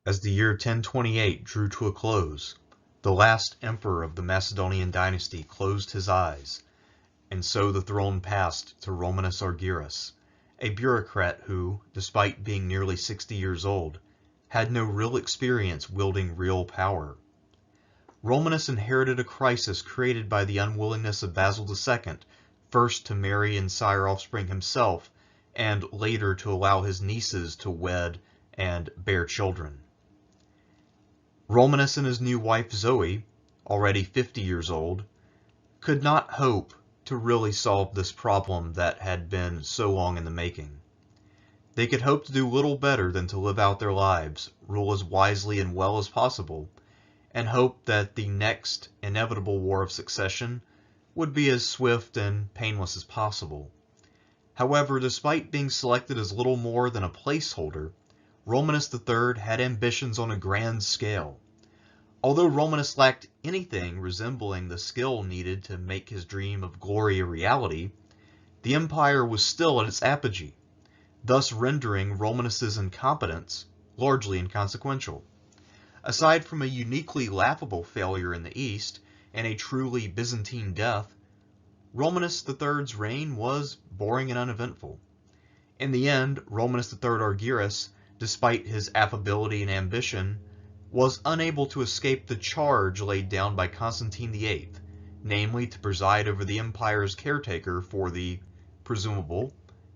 As the year 1028 drew to a close, the last emperor of the Macedonian dynasty closed his eyes, and so the throne passed to Romanus Argyrus, a bureaucrat who, despite being nearly 60 years old, had no real experience wielding real power. Romanus inherited a crisis created by the unwillingness of Basil II, first to marry and sire offspring himself, and later to allow his nieces to wed and bear children. Romanus and his new wife Zoe, already 50 years old, could not hope to really solve this problem that had been so long in the making. They could hope to do little better than to live out their lives, rule as wisely and well as possible, and hope that the next inevitable war of succession would be as swift and painless as possible. However, despite being selected as little more than a placeholder, Romanus III had ambitions on a grand scale. Although Romanus lacked anything resembling the skill needed to make his dream of glory a reality, the empire was still at its apogee, thus rendering Romanus's incompetence largely inconsequential. Aside from a uniquely laughable failure in the East and a truly Byzantine death, Romanus III's reign was boring and uneventful. In the end, Romanus III Argyrus, despite his affability and ambition, was unable to escape the charge laid down by Constantine VIII, namely to preside over the empire's caretaker for the presumable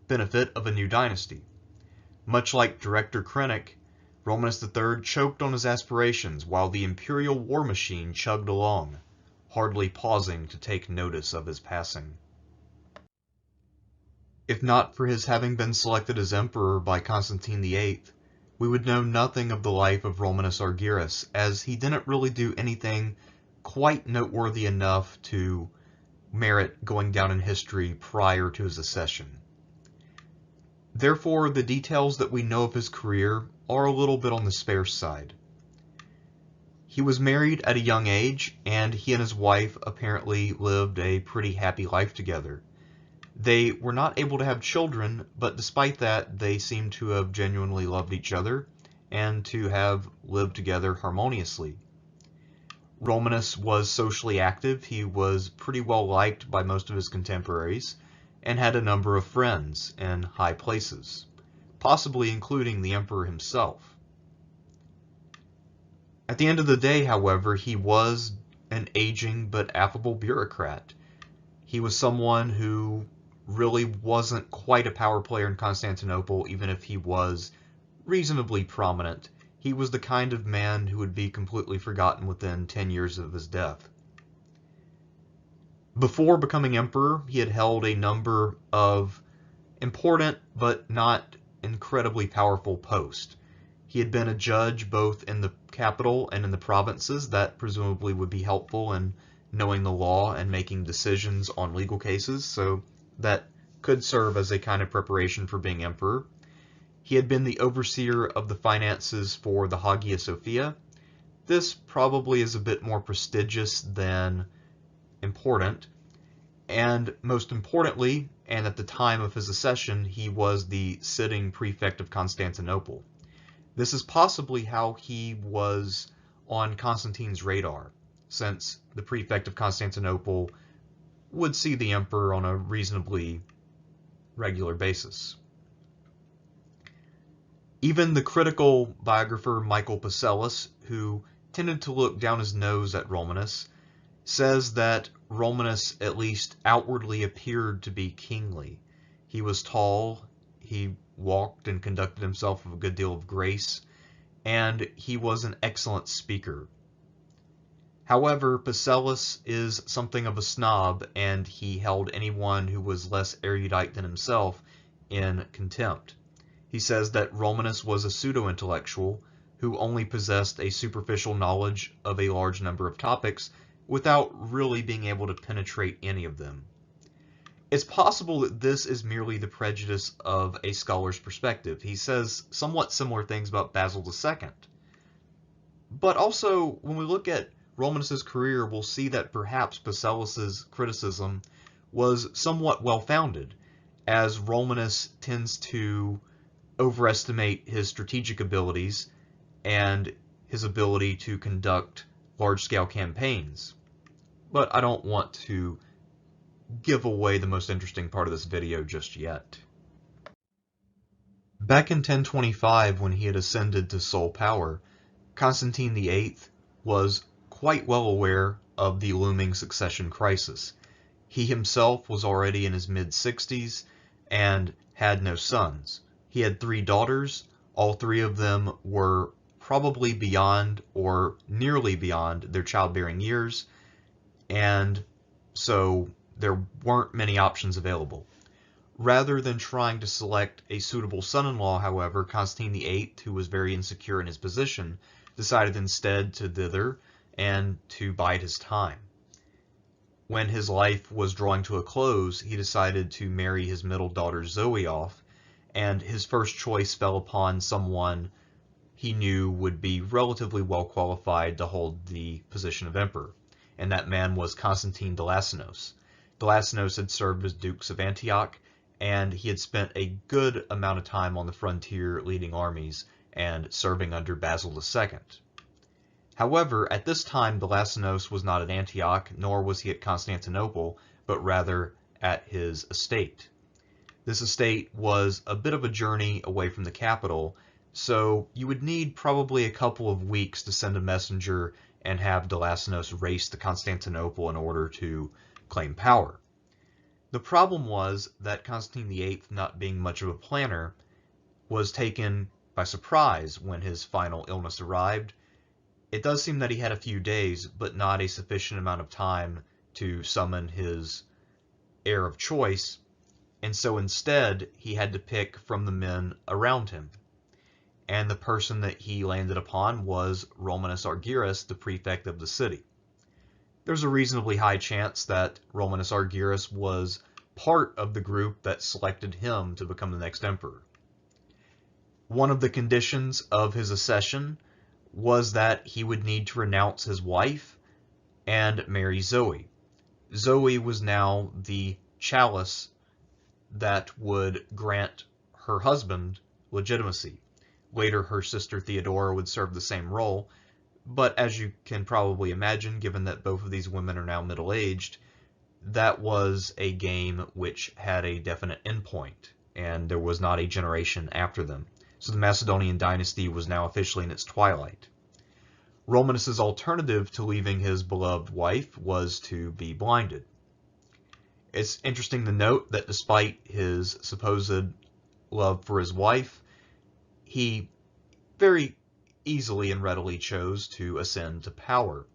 benefit of a new dynasty. Much like director Krennic, Romanus III choked on his aspirations while the imperial war machine chugged along, hardly pausing to take notice of his passing. If not for his having been selected as emperor by Constantine VIII, we would know nothing of the life of Romanus Argyrus, as he didn't really do anything quite noteworthy enough to merit going down in history prior to his accession. Therefore, the details that we know of his career are a little bit on the sparse side. He was married at a young age, and he and his wife apparently lived a pretty happy life together. They were not able to have children, but despite that, they seem to have genuinely loved each other and to have lived together harmoniously. Romanus was socially active. He was pretty well liked by most of his contemporaries and had a number of friends in high places, possibly including the emperor himself. At the end of the day, however, he was an aging but affable bureaucrat. He was someone who really wasn't quite a power player in Constantinople, even if he was reasonably prominent. He was the kind of man who would be completely forgotten within 10 years of his death. Before becoming emperor, he had held a number of important but not incredibly powerful posts. He had been a judge both in the capital and in the provinces. That presumably would be helpful in knowing the law and making decisions on legal cases, so that could serve as a kind of preparation for being emperor. He had been the overseer of the finances for the Hagia Sophia. This probably is a bit more prestigious than important. And most importantly, and at the time of his accession, he was the sitting prefect of Constantinople. This is possibly how he was on Constantine's radar, since the prefect of Constantinople would see the emperor on a reasonably regular basis. Even the critical biographer Michael Pacellus, who tended to look down his nose at Romanus, says that Romanus at least outwardly appeared to be kingly. He was tall, he walked and conducted himself with a good deal of grace, and he was an excellent speaker. However, Pacellus is something of a snob, and he held anyone who was less erudite than himself in contempt. He says that Romanus was a pseudo-intellectual who only possessed a superficial knowledge of a large number of topics without really being able to penetrate any of them. It's possible that this is merely the prejudice of a scholar's perspective. He says somewhat similar things about Basil II. But also, when we look at Romanus's career, we'll see that perhaps Pacellus's criticism was somewhat well-founded, as Romanus tends to overestimate his strategic abilities and his ability to conduct large-scale campaigns. But I don't want to give away the most interesting part of this video just yet. Back in 1025, when he had ascended to sole power, Constantine VIII was quite well aware of the looming succession crisis. He himself was already in his mid-60s and had no sons. He had 3 daughters. All 3 of them were probably beyond or nearly beyond their childbearing years, and so there weren't many options available. Rather than trying to select a suitable son-in-law, however, Constantine VIII, who was very insecure in his position, decided instead to thither and to bide his time. When his life was drawing to a close, he decided to marry his middle daughter Zoe off, and his first choice fell upon someone he knew would be relatively well qualified to hold the position of emperor, and that man was Constantine Delassinos. Delassinos had served as dukes of Antioch, and he had spent a good amount of time on the frontier leading armies and serving under Basil II. However, at this time, Delassinos was not at Antioch, nor was he at Constantinople, but rather at his estate. This estate was a bit of a journey away from the capital, so you would need probably a couple of weeks to send a messenger and have Delassinos race to Constantinople in order to claim power. The problem was that Constantine VIII, not being much of a planner, was taken by surprise when his final illness arrived. It does seem that he had a few days, but not a sufficient amount of time to summon his heir of choice, and so instead he had to pick from the men around him. And the person that he landed upon was Romanus Argyrus, the prefect of the city. There's a reasonably high chance that Romanus Argyrus was part of the group that selected him to become the next emperor. One of the conditions of his accession was that he would need to renounce his wife and marry Zoe. Zoe was now the chalice that would grant her husband legitimacy. Later, her sister Theodora would serve the same role, but as you can probably imagine, given that both of these women are now middle-aged, that was a game which had a definite endpoint, and there was not a generation after them. So the Macedonian dynasty was now officially in its twilight. Romanus's alternative to leaving his beloved wife was to be blinded. It's interesting to note that despite his supposed love for his wife, he very easily and readily chose to ascend to power.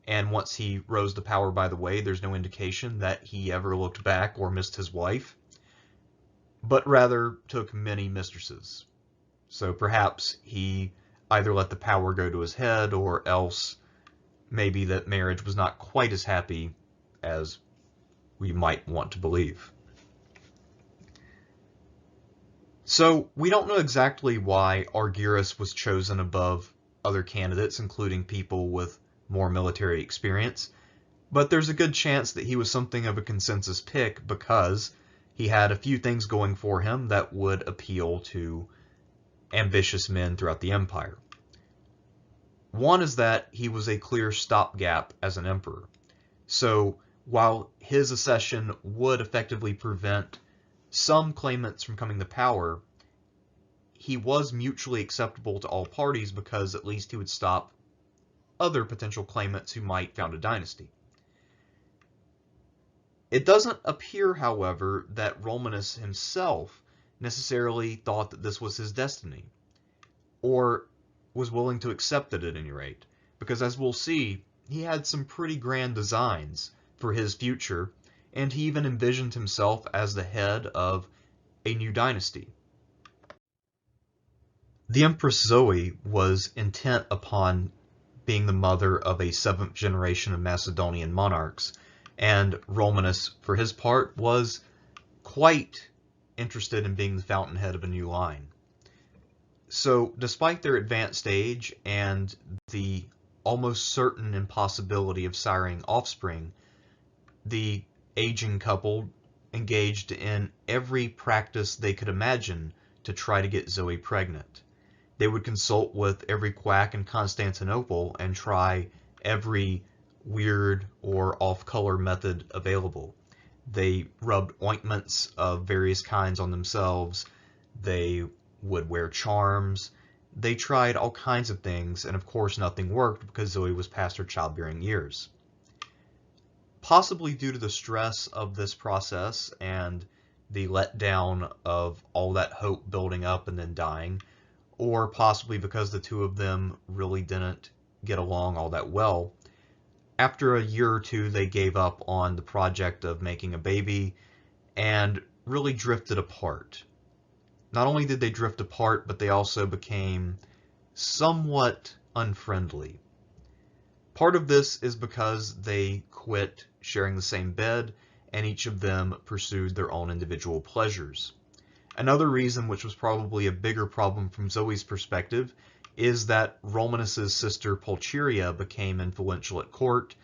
And once he rose to power, by the way, there's no indication that he ever looked back or missed his wife, but rather took many mistresses. So perhaps he either let the power go to his head, or else maybe that marriage was not quite as happy as we might want to believe. So we don't know exactly why Argyrus was chosen above other candidates, including people with more military experience, but there's a good chance that he was something of a consensus pick because he had a few things going for him that would appeal to ambitious men throughout the empire. One is that he was a clear stopgap as an emperor. So while his accession would effectively prevent some claimants from coming to power, he was mutually acceptable to all parties because at least he would stop other potential claimants who might found a dynasty. It doesn't appear, however, that Romanus himself necessarily thought that this was his destiny, or was willing to accept it at any rate, because as we'll see, he had some pretty grand designs for his future, and he even envisioned himself as the head of a new dynasty. The Empress Zoe was intent upon being the mother of a 7th generation of Macedonian monarchs, and Romanus, for his part, was quite interested in being the fountainhead of a new line. So, despite their advanced age and the almost certain impossibility of siring offspring, the aging couple engaged in every practice they could imagine to try to get Zoe pregnant. They would consult with every quack in Constantinople and try every weird or off-color method available. They rubbed ointments of various kinds on themselves. They would wear charms. They tried all kinds of things, and of course nothing worked because Zoe was past her childbearing years. Possibly due to the stress of this process and the letdown of all that hope building up and then dying, or possibly because the two of them really didn't get along all that well, after a year or two they gave up on the project of making a baby and really drifted apart. Not only did they drift apart, but they also became somewhat unfriendly. Part of this is because they quit sharing the same bed and each of them pursued their own individual pleasures. Another reason, which was probably a bigger problem from Zoe's perspective, is that Romanus's sister Pulcheria became influential at court,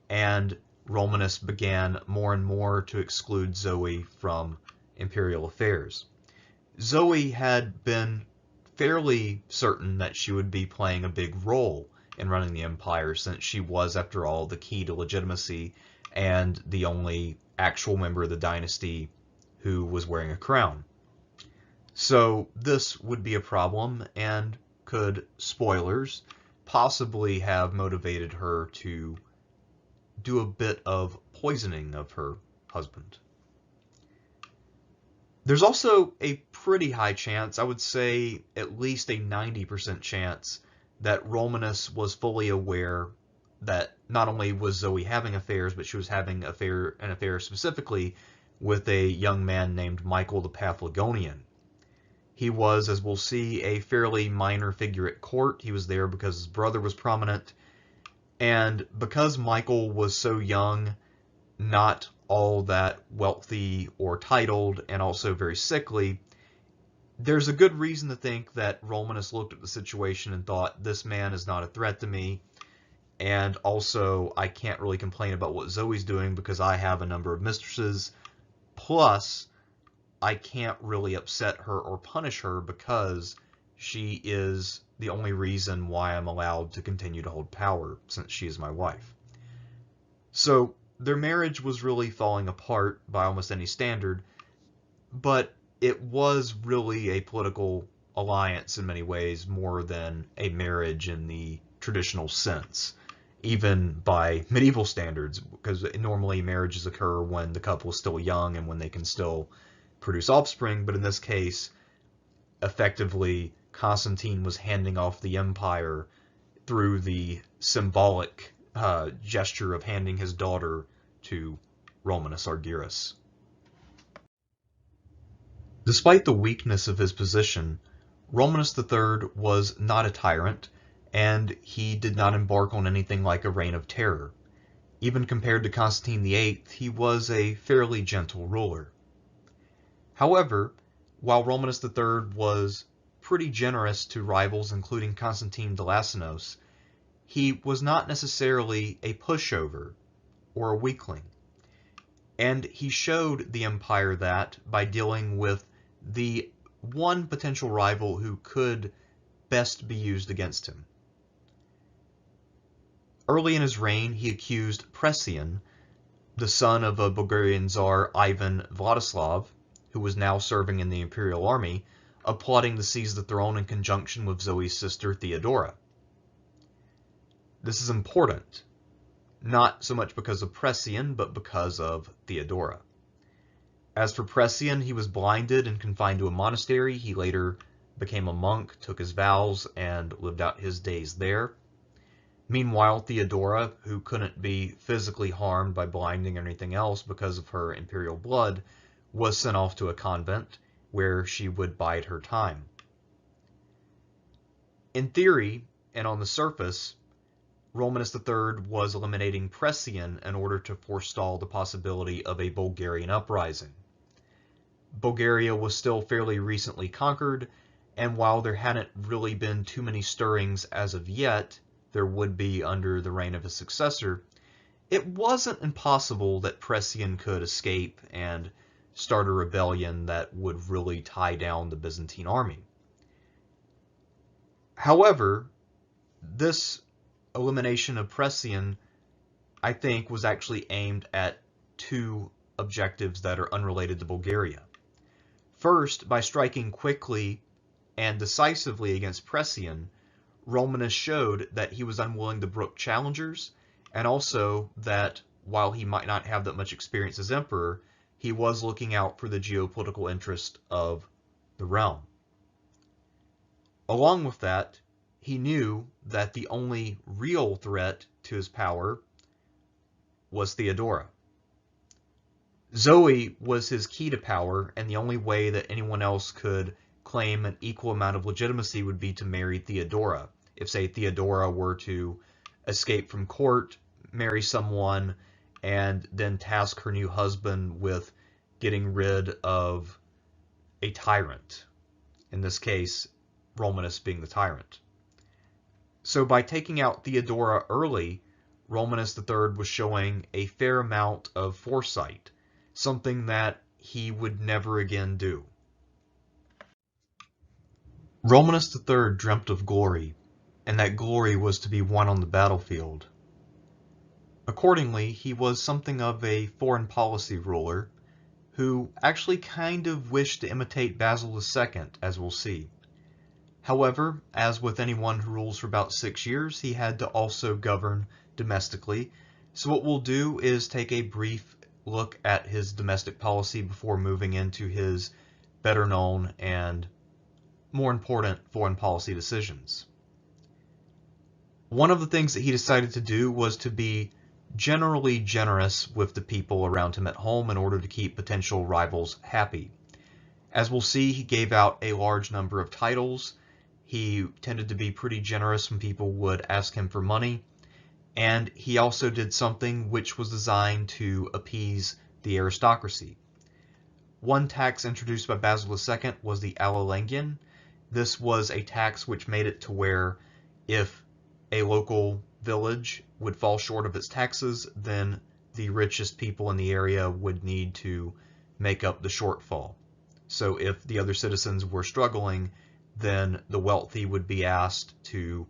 and Romanus began more and more to exclude Zoe from imperial affairs. Zoe had been fairly certain that she would be playing a big role in running the empire, since she was, after all, the key to legitimacy and the only actual member of the dynasty who was wearing a crown. So this would be a problem and could, spoilers, possibly have motivated her to do a bit of poisoning of her husband. There's also a pretty high chance, I would say at least a 90% chance, that Romanus was fully aware that not only was Zoe having affairs, but she was having an affair specifically with a young man named Michael the Paphlagonian. He was, as we'll see, a fairly minor figure at court. He was there because his brother was prominent. And because Michael was so young, not all that wealthy or titled, and also very sickly, there's a good reason to think that Romanus looked at the situation and thought, this man is not a threat to me. And also, I can't really complain about what Zoe's doing because I have a number of mistresses. Plus, I can't really upset her or punish her because she is the only reason why I'm allowed to continue to hold power, since she is my wife. So their marriage was really falling apart by almost any standard, but it was really a political alliance in many ways more than a marriage in the traditional sense, even by medieval standards, because normally marriages occur when the couple is still young and when they can still produce offspring, but in this case, effectively, Constantine was handing off the empire through the symbolic gesture of handing his daughter to Romanus Argyrus. Despite the weakness of his position, Romanus III was not a tyrant, and he did not embark on anything like a reign of terror. Even compared to Constantine VIII, he was a fairly gentle ruler. However, while Romanus III was pretty generous to rivals, including Constantine Delassinos, he was not necessarily a pushover or a weakling. And he showed the empire that by dealing with the one potential rival who could best be used against him. Early in his reign, he accused Pressian, the son of a Bulgarian Tsar Ivan Vladislav, who was now serving in the imperial army, of plotting to seize the throne in conjunction with Zoe's sister Theodora. This is important, not so much because of Pressian, but because of Theodora. As for Pressian, he was blinded and confined to a monastery. He later became a monk, took his vows, and lived out his days there. Meanwhile, Theodora, who couldn't be physically harmed by blinding or anything else because of her imperial blood, was sent off to a convent where she would bide her time. In theory, and on the surface, Romanus III was eliminating Pressian in order to forestall the possibility of a Bulgarian uprising. Bulgaria was still fairly recently conquered, and while there hadn't really been too many stirrings as of yet, there would be under the reign of his successor, it wasn't impossible that Pressian could escape and start a rebellion that would really tie down the Byzantine army. However, this elimination of Pressian, I think, was actually aimed at two objectives that are unrelated to Bulgaria. First, by striking quickly and decisively against Pressian, Romanus showed that he was unwilling to brook challengers, and also that while he might not have that much experience as emperor, he was looking out for the geopolitical interest of the realm. Along with that, he knew that the only real threat to his power was Theodora. Zoe was his key to power, and the only way that anyone else could claim an equal amount of legitimacy would be to marry Theodora. If, say, Theodora were to escape from court, marry someone, and then task her new husband with getting rid of a tyrant, in this case, Romanus being the tyrant. So by taking out Theodora early, Romanus III was showing a fair amount of foresight, something that he would never again do. Romanus III dreamt of glory, and that glory was to be won on the battlefield. Accordingly, he was something of a foreign policy ruler who actually kind of wished to imitate Basil II, as we'll see. However, as with anyone who rules for about 6 years, he had to also govern domestically. So what we'll do is take a brief look at his domestic policy before moving into his better known and more important foreign policy decisions. One of the things that he decided to do was to be generally generous with the people around him at home in order to keep potential rivals happy. As we'll see, he gave out a large number of titles. He tended to be pretty generous when people would ask him for money, and he also did something which was designed to appease the aristocracy. One tax introduced by Basil II was the Allelengian. This was a tax which made it to where if a local village would fall short of its taxes, then the richest people in the area would need to make up the shortfall. So if the other citizens were struggling, then the wealthy would be asked to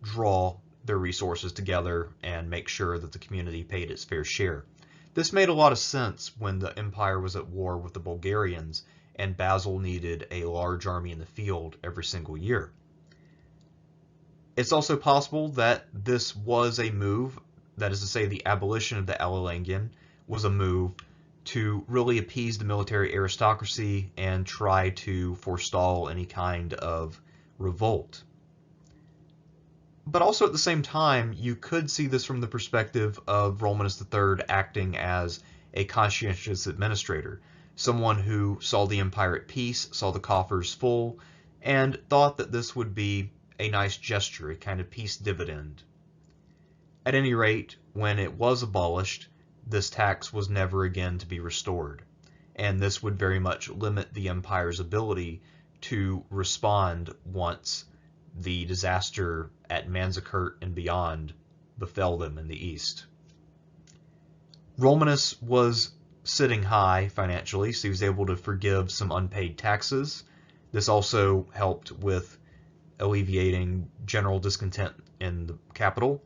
draw their resources together and make sure that the community paid its fair share. This made a lot of sense when the empire was at war with the Bulgarians and Basil needed a large army in the field every single year. It's also possible that this was a move, that is to say the abolition of the Allelengian was a move to really appease the military aristocracy and try to forestall any kind of revolt. But also at the same time, you could see this from the perspective of Romanus III acting as a conscientious administrator, someone who saw the empire at peace, saw the coffers full, and thought that this would be a nice gesture, a kind of peace dividend. At any rate, when it was abolished, this tax was never again to be restored, and this would very much limit the empire's ability to respond once the disaster at Manzikert and beyond befell them in the east. Romanus was sitting high financially, so he was able to forgive some unpaid taxes. This also helped with alleviating general discontent in the capital.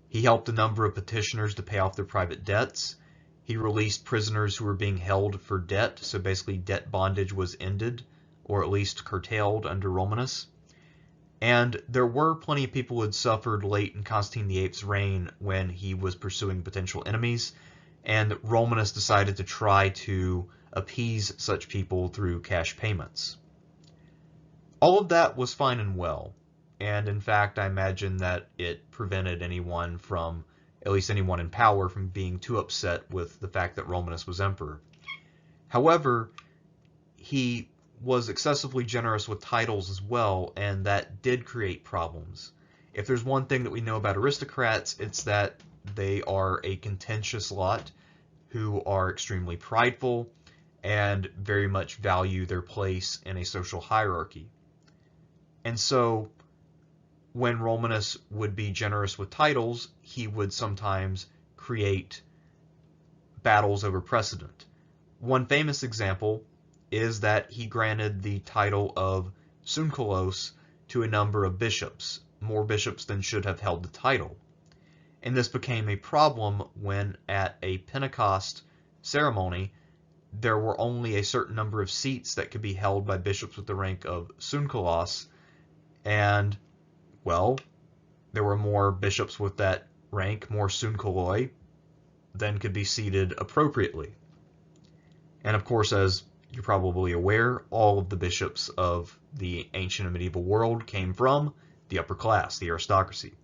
He helped a number of petitioners to pay off their private debts. He released prisoners who were being held for debt, so basically debt bondage was ended, or at least curtailed under Romanus. And there were plenty of people who had suffered late in Constantine VIII's reign when he was pursuing potential enemies, and Romanus decided to try to appease such people through cash payments. All of that was fine and well, and in fact I imagine that it prevented anyone from, at least anyone in power, from being too upset with the fact that Romanus was emperor. However, he was excessively generous with titles as well, and that did create problems. If there's one thing that we know about aristocrats, it's that they are a contentious lot who are extremely prideful and very much value their place in a social hierarchy. And so when Romanus would be generous with titles, he would sometimes create battles over precedent. One famous example is that he granted the title of Sunkelos to a number of bishops, more bishops than should have held the title. And this became a problem when at a Pentecost ceremony, there were only a certain number of seats that could be held by bishops with the rank of sunkolos, and, well, there were more bishops with that rank, more sunkoloi, than could be seated appropriately. And of course, as you're probably aware, all of the bishops of the ancient and medieval world came from the upper class, the aristocracy.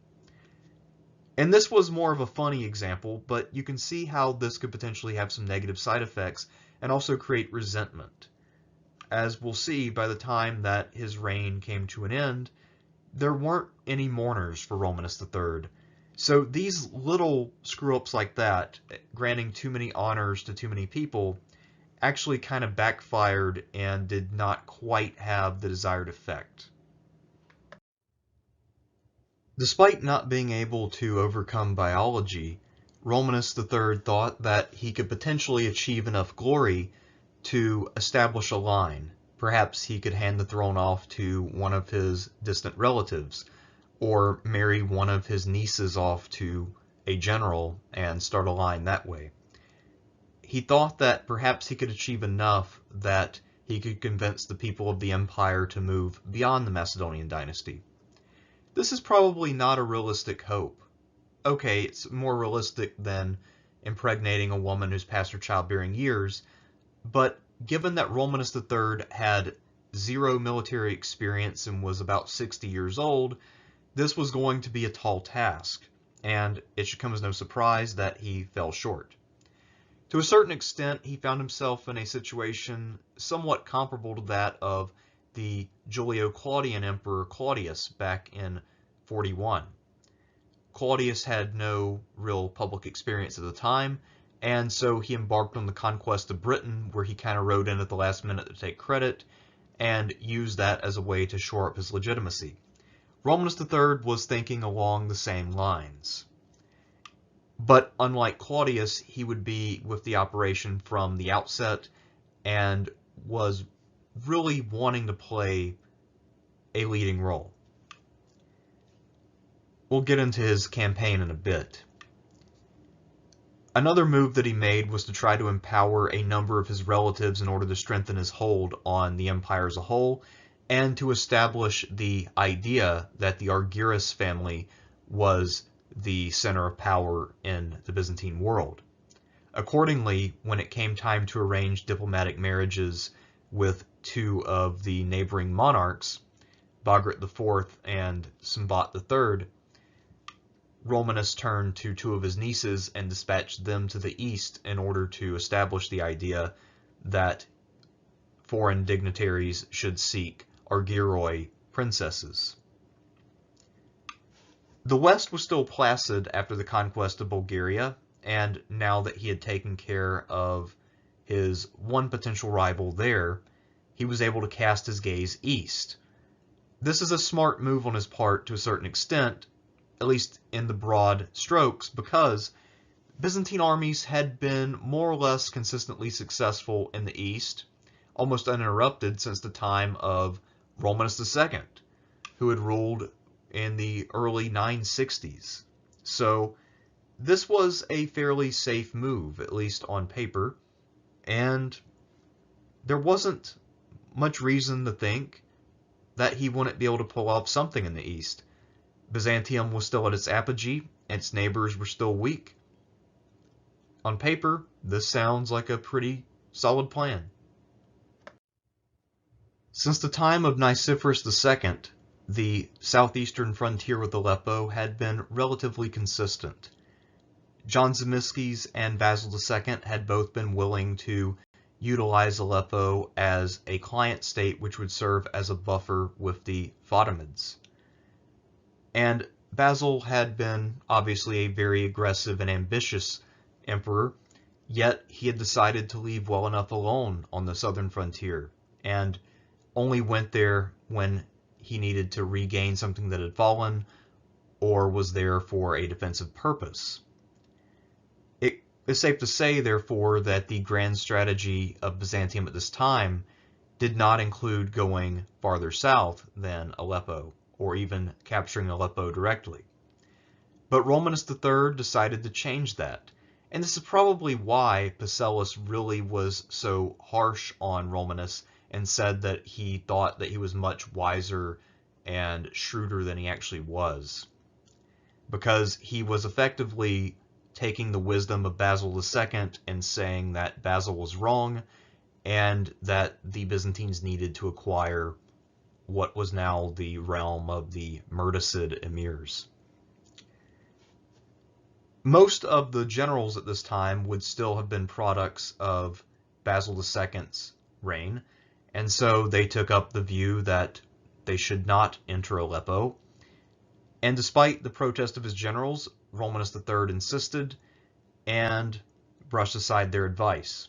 And this was more of a funny example, but you can see how this could potentially have some negative side effects and also create resentment. As we'll see, by the time that his reign came to an end, there weren't any mourners for Romanus III. So these little screw-ups like that, granting too many honors to too many people, actually kind of backfired and did not quite have the desired effect. Despite not being able to overcome biology, Romanus III thought that he could potentially achieve enough glory to establish a line. Perhaps he could hand the throne off to one of his distant relatives, or marry one of his nieces off to a general and start a line that way. He thought that perhaps he could achieve enough that he could convince the people of the empire to move beyond the Macedonian dynasty. This is probably not a realistic hope. Okay, it's more realistic than impregnating a woman who's past her childbearing years, but given that Romanus III had zero military experience and was about 60 years old, this was going to be a tall task, and it should come as no surprise that he fell short. To a certain extent, he found himself in a situation somewhat comparable to that of the Julio-Claudian Emperor Claudius back in 41. Claudius had no real public experience at the time, and so he embarked on the conquest of Britain, where he kind of rode in at the last minute to take credit, and used that as a way to shore up his legitimacy. Romanus III was thinking along the same lines. But unlike Claudius, he would be with the operation from the outset and was really wanting to play a leading role. We'll get into his campaign in a bit. Another move that he made was to try to empower a number of his relatives in order to strengthen his hold on the empire as a whole, and to establish the idea that the Argyris family was the center of power in the Byzantine world. Accordingly, when it came time to arrange diplomatic marriages with two of the neighboring monarchs, Bagrat IV and Sambat III, Romanus turned to two of his nieces and dispatched them to the east in order to establish the idea that foreign dignitaries should seek Argyroi princesses. The West was still placid after the conquest of Bulgaria, and now that he had taken care of his one potential rival there, he was able to cast his gaze east. This is a smart move on his part to a certain extent, at least in the broad strokes, because Byzantine armies had been more or less consistently successful in the east, almost uninterrupted since the time of Romanus II, who had ruled in the early 960s. So this was a fairly safe move, at least on paper, and there wasn't much reason to think that he wouldn't be able to pull off something in the east. Byzantium was still at its apogee, and its neighbors were still weak. On paper, this sounds like a pretty solid plan. Since the time of Nicephorus II, the southeastern frontier with Aleppo had been relatively consistent. John Zimisces and Basil II had both been willing to utilize Aleppo as a client state which would serve as a buffer with the Fatimids. And Basil had been obviously a very aggressive and ambitious emperor, yet he had decided to leave well enough alone on the southern frontier, and only went there when he needed to regain something that had fallen, or was there for a defensive purpose. It is safe to say, therefore, that the grand strategy of Byzantium at this time did not include going farther south than Aleppo, or even capturing Aleppo directly. But Romanus III decided to change that, and this is probably why Pacellus really was so harsh on Romanus and said that he thought that he was much wiser and shrewder than he actually was, because he was effectively taking the wisdom of Basil II and saying that Basil was wrong and that the Byzantines needed to acquire what was now the realm of the Murticid emirs. Most of the generals at this time would still have been products of Basil II's reign, and so they took up the view that they should not enter Aleppo. And despite the protest of his generals, Romanus III insisted and brushed aside their advice.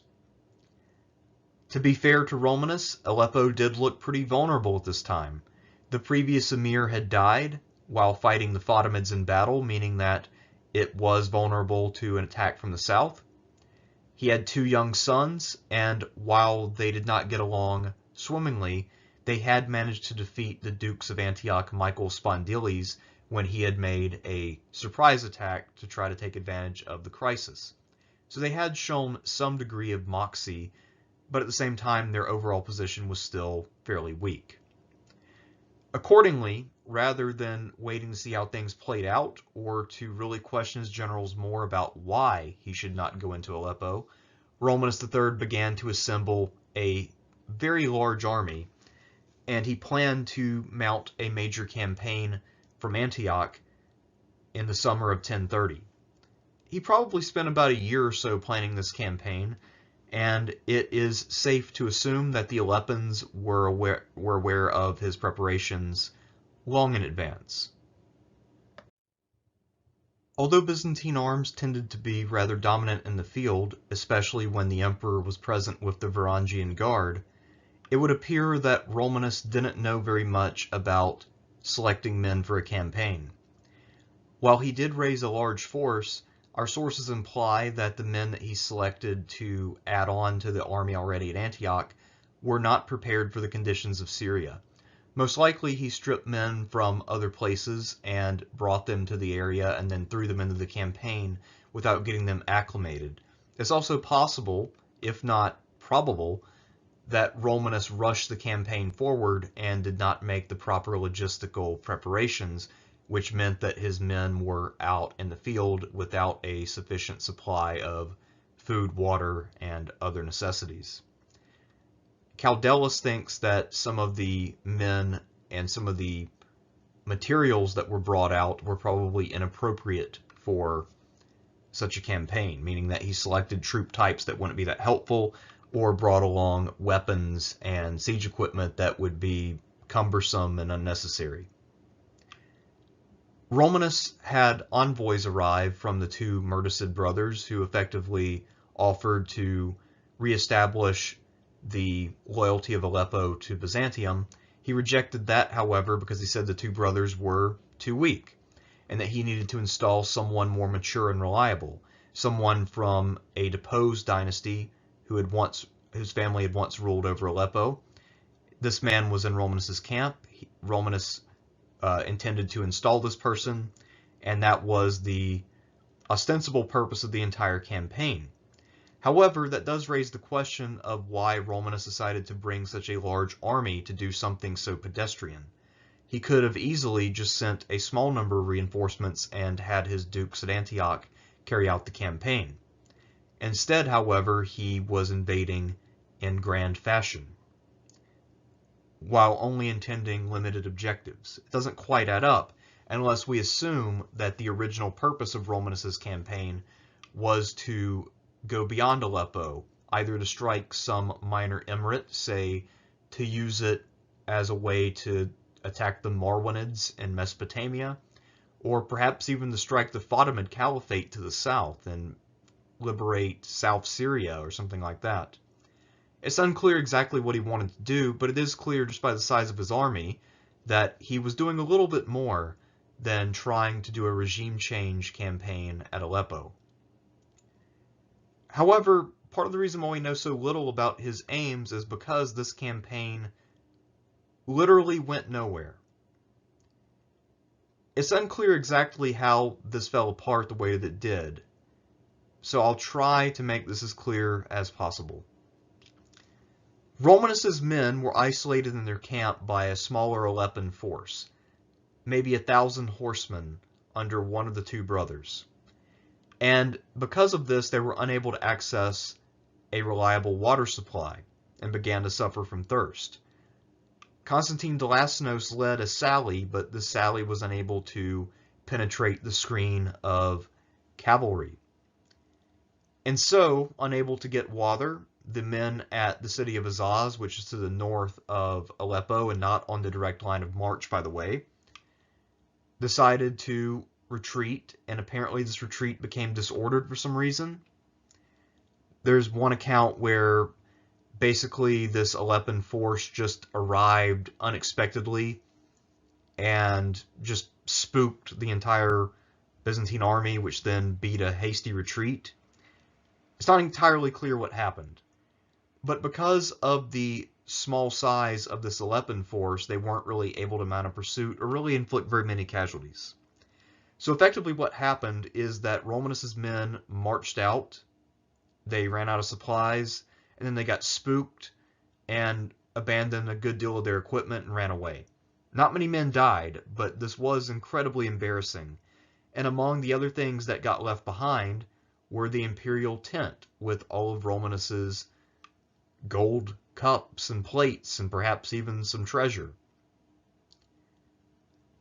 To be fair to Romanus, Aleppo did look pretty vulnerable at this time. The previous emir had died while fighting the Fatimids in battle, meaning that it was vulnerable to an attack from the south. He had 2 young sons, and while they did not get along swimmingly, they had managed to defeat the Dukes of Antioch Michael Spondyles when he had made a surprise attack to try to take advantage of the crisis. So they had shown some degree of moxie, but at the same time their overall position was still fairly weak. Accordingly, rather than waiting to see how things played out or to really question his generals more about why he should not go into Aleppo, Romanus III began to assemble a very large army, and he planned to mount a major campaign from Antioch in the summer of 1030. He probably spent about a year or so planning this campaign, and it is safe to assume that the Aleppans were aware of his preparations long in advance. Although Byzantine arms tended to be rather dominant in the field, especially when the emperor was present with the Varangian Guard, it would appear that Romanus didn't know very much about selecting men for a campaign. While he did raise a large force, our sources imply that the men that he selected to add on to the army already at Antioch were not prepared for the conditions of Syria. Most likely he stripped men from other places and brought them to the area and then threw them into the campaign without getting them acclimated. It's also possible, if not probable, that Romanus rushed the campaign forward and did not make the proper logistical preparations, which meant that his men were out in the field without a sufficient supply of food, water, and other necessities. Caldellus thinks that some of the men and some of the materials that were brought out were probably inappropriate for such a campaign, meaning that he selected troop types that wouldn't be that helpful or brought along weapons and siege equipment that would be cumbersome and unnecessary. Romanus had envoys arrive from the 2 Murticid brothers who effectively offered to reestablish the loyalty of Aleppo to Byzantium. He rejected that, however, because he said the 2 brothers were too weak and that he needed to install someone more mature and reliable, someone from a deposed dynasty whose family had once ruled over Aleppo. This man was in Romanus's camp. Romanus intended to install this person, and that was the ostensible purpose of the entire campaign. However, that does raise the question of why Romanus decided to bring such a large army to do something so pedestrian. He could have easily just sent a small number of reinforcements and had his dukes at Antioch carry out the campaign. Instead, however, he was invading in grand fashion, while only intending limited objectives. It doesn't quite add up unless we assume that the original purpose of Romanus's campaign was to go beyond Aleppo, either to strike some minor emirate, say to use it as a way to attack the Marwanids in Mesopotamia, or perhaps even to strike the Fatimid Caliphate to the south and liberate South Syria or something like that. It's unclear exactly what he wanted to do, but it is clear just by the size of his army that he was doing a little bit more than trying to do a regime change campaign at Aleppo. However, part of the reason why we know so little about his aims is because this campaign literally went nowhere. It's unclear exactly how this fell apart the way that it did, so I'll try to make this as clear as possible. Romanus's men were isolated in their camp by a smaller Aleppan force, maybe 1,000 horsemen under one of the two brothers. And because of this, they were unable to access a reliable water supply and began to suffer from thirst. Constantine Delasnos led a sally, but the sally was unable to penetrate the screen of cavalry. And so, unable to get water, the men at the city of Azaz, which is to the north of Aleppo and not on the direct line of march, by the way, decided to retreat, and apparently this retreat became disordered for some reason. There's one account where basically this Aleppan force just arrived unexpectedly and just spooked the entire Byzantine army, which then beat a hasty retreat. It's not entirely clear what happened, but because of the small size of this Aleppan force, they weren't really able to mount a pursuit or really inflict very many casualties. So effectively what happened is that Romanus's men marched out, they ran out of supplies, and then they got spooked and abandoned a good deal of their equipment and ran away. Not many men died, but this was incredibly embarrassing. And among the other things that got left behind were the imperial tent with all of Romanus's gold cups and plates and perhaps even some treasure.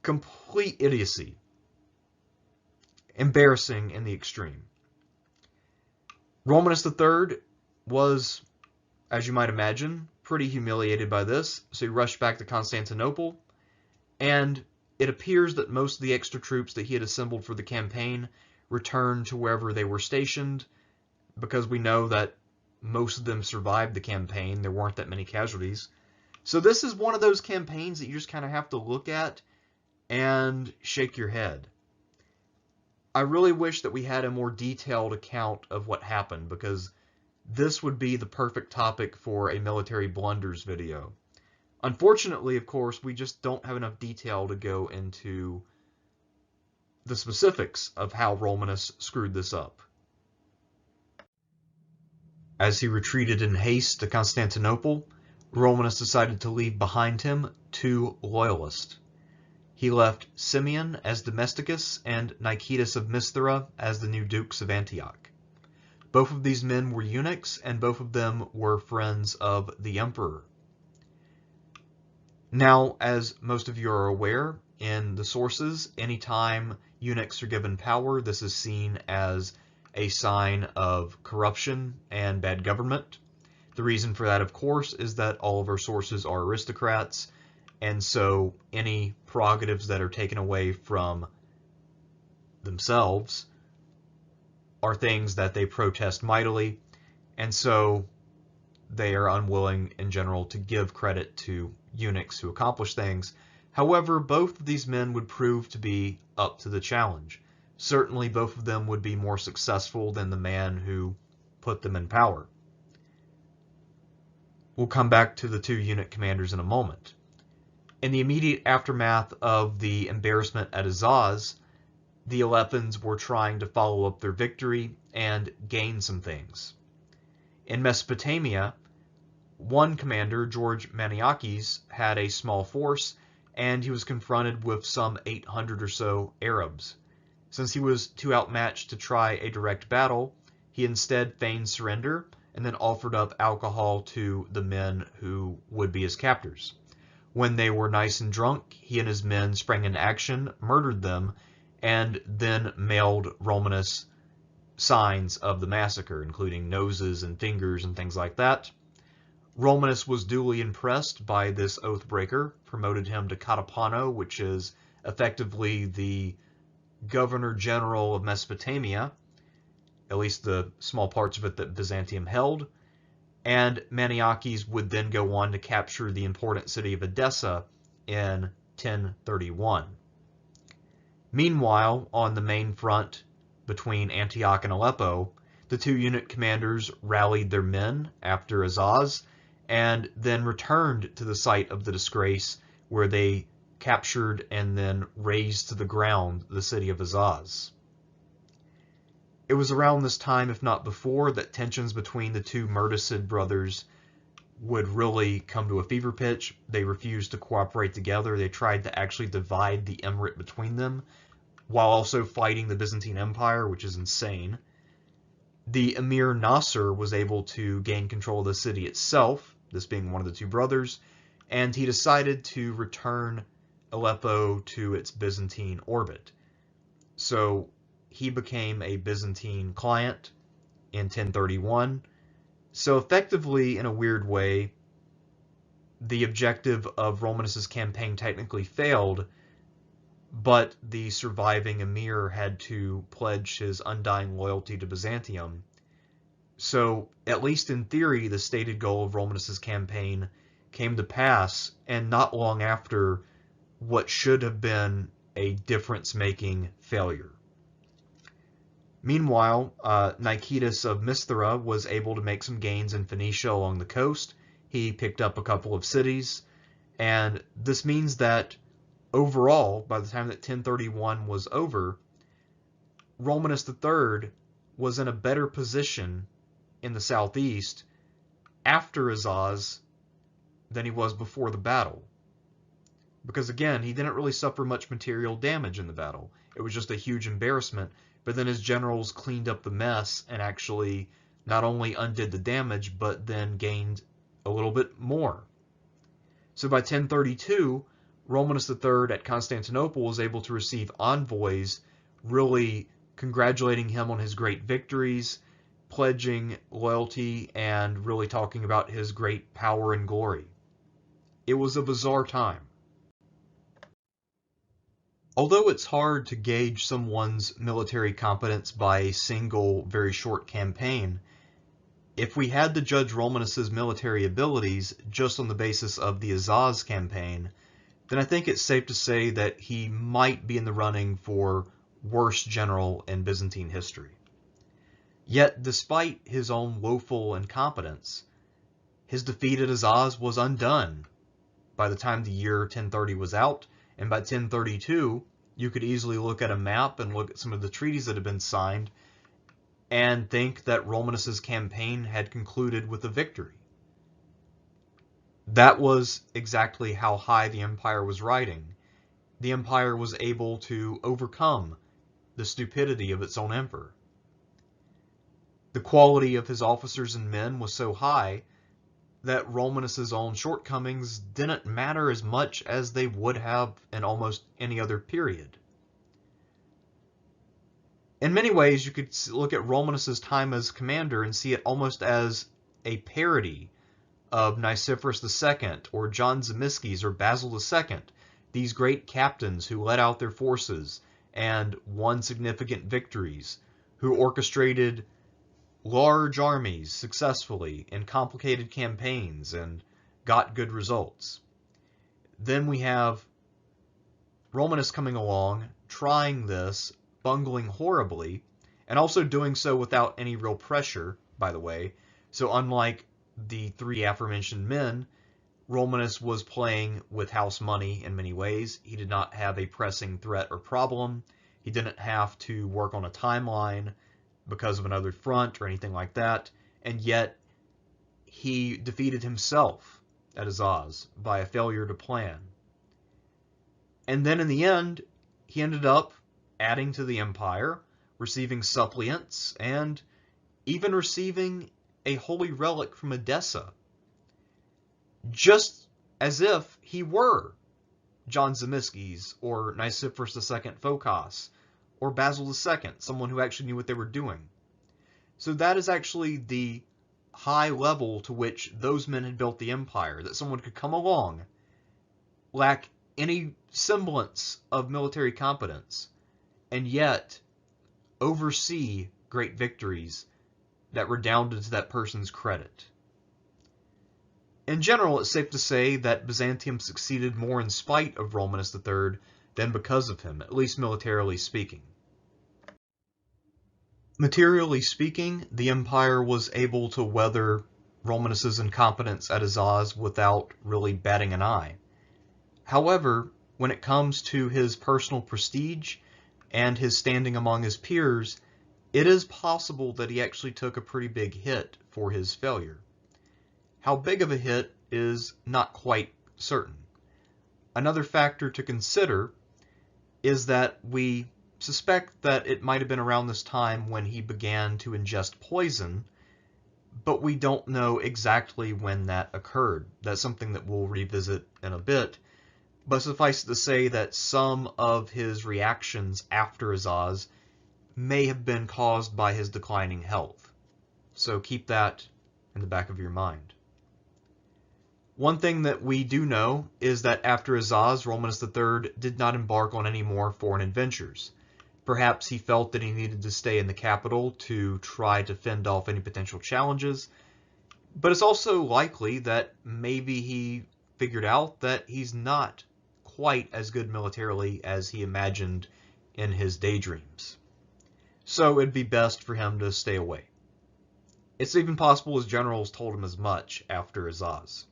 Complete idiocy. Embarrassing in the extreme. Romanus III was, as you might imagine, pretty humiliated by this, so he rushed back to Constantinople, and it appears that most of the extra troops that he had assembled for the campaign returned to wherever they were stationed, because we know that most of them survived the campaign. There weren't that many casualties. So this is one of those campaigns that you just kind of have to look at and shake your head. I really wish that we had a more detailed account of what happened, because this would be the perfect topic for a military blunders video. Unfortunately, of course, we just don't have enough detail to go into the specifics of how Romanus screwed this up. As he retreated in haste to Constantinople, Romanus decided to leave behind him 2 loyalists. He left Simeon as Domesticus and Nicetas of Misthera as the new dukes of Antioch. Both of these men were eunuchs, and both of them were friends of the emperor. Now, as most of you are aware, in the sources, anytime eunuchs are given power, this is seen as a sign of corruption and bad government. The reason for that, of course, is that all of our sources are aristocrats, and so any prerogatives that are taken away from themselves are things that they protest mightily, and so they are unwilling in general to give credit to eunuchs who accomplish things. However, both of these men would prove to be up to the challenge. Certainly both of them would be more successful than the man who put them in power. We'll come back to the 2 eunuch commanders in a moment. In the immediate aftermath of the embarrassment at Azaz, the Aleppans were trying to follow up their victory and gain some things. In Mesopotamia, one commander, George Maniakes, had a small force, and he was confronted with some 800 or so Arabs. Since he was too outmatched to try a direct battle, he instead feigned surrender and then offered up alcohol to the men who would be his captors. When they were nice and drunk, he and his men sprang into action, murdered them, and then mailed Romanus signs of the massacre, including noses and fingers and things like that. Romanus was duly impressed by this oath-breaker, promoted him to Catapano, which is effectively the governor-general of Mesopotamia, at least the small parts of it that Byzantium held, and Maniakes would then go on to capture the important city of Edessa in 1031. Meanwhile, on the main front between Antioch and Aleppo, The two unit commanders rallied their men after Azaz and then returned to the site of the disgrace, where they captured and then razed to the ground the city of Azaz. It was around this time, if not before, that tensions between the two Murtasid brothers would really come to a fever pitch. They refused to cooperate together. They tried to actually divide the emirate between them, while also fighting the Byzantine Empire, which is insane. The Emir Nasser was able to gain control of the city itself, this being one of the two brothers, and he decided to return Aleppo to its Byzantine orbit. So he became a Byzantine client in 1031. So effectively, in a weird way, the objective of Romanus's campaign technically failed, but the surviving emir had to pledge his undying loyalty to Byzantium. So, at least in theory, the stated goal of Romanus's campaign came to pass, and not long after what should have been a difference-making failure. Meanwhile, Nicetas of Misthra was able to make some gains in Phoenicia along the coast. He picked up a couple of cities, and this means that overall, by the time that 1031 was over, Romanus III was in a better position in the southeast after Azaz than he was before the battle. Because again, he didn't really suffer much material damage in the battle. It was just a huge embarrassment, but then his generals cleaned up the mess and actually not only undid the damage, but then gained a little bit more. So by 1032, Romanus III at Constantinople was able to receive envoys really congratulating him on his great victories, pledging loyalty, and really talking about his great power and glory. It was a bizarre time. Although it's hard to gauge someone's military competence by a single, very short campaign, if we had to judge Romanus's military abilities just on the basis of the Azaz campaign, then I think it's safe to say that he might be in the running for worst general in Byzantine history. Yet, despite his own woeful incompetence, his defeat at Azaz was undone by the time the year 1030 was out, and by 1032, you could easily look at a map and look at some of the treaties that had been signed and think that Romanus's campaign had concluded with a victory. That was exactly how high the empire was riding. The empire was able to overcome the stupidity of its own emperor. The quality of his officers and men was so high that Romanus's own shortcomings didn't matter as much as they would have in almost any other period. In many ways, you could look at Romanus's time as commander and see it almost as a parody of Nicephorus II or John Zimisces or Basil II, these great captains who led out their forces and won significant victories, who orchestrated large armies successfully in complicated campaigns and got good results. Then we have Romanus coming along, trying this, bungling horribly, and also doing so without any real pressure, by the way. So unlike the three aforementioned men, Romanus was playing with house money in many ways. He did not have a pressing threat or problem. He didn't have to work on a timeline because of another front or anything like that, and yet he defeated himself at Azaz by a failure to plan. And then in the end, he ended up adding to the empire, receiving suppliants, and even receiving a holy relic from Edessa, just as if he were John Zimisces or Nicephorus II Phocas or Basil II, someone who actually knew what they were doing. So that is actually the high level to which those men had built the empire, that someone could come along, lack any semblance of military competence, and yet oversee great victories that redounded to that person's credit. In general, it's safe to say that Byzantium succeeded more in spite of Romanus III than because of him, at least militarily speaking. Materially speaking, the empire was able to weather Romanus's incompetence at Azaz without really batting an eye. However, when it comes to his personal prestige and his standing among his peers, it is possible that he actually took a pretty big hit for his failure. How big of a hit is not quite certain. Another factor to consider is that we suspect that it might have been around this time when he began to ingest poison, but we don't know exactly when that occurred. That's something that we'll revisit in a bit. But suffice it to say that some of his reactions after Azaz may have been caused by his declining health. So keep that in the back of your mind. One thing that we do know is that after Azaz, Romanus III did not embark on any more foreign adventures. Perhaps he felt that he needed to stay in the capital to try to fend off any potential challenges, but it's also likely that maybe he figured out that he's not quite as good militarily as he imagined in his daydreams. So it'd be best for him to stay away. It's even possible his generals told him as much after Azaz.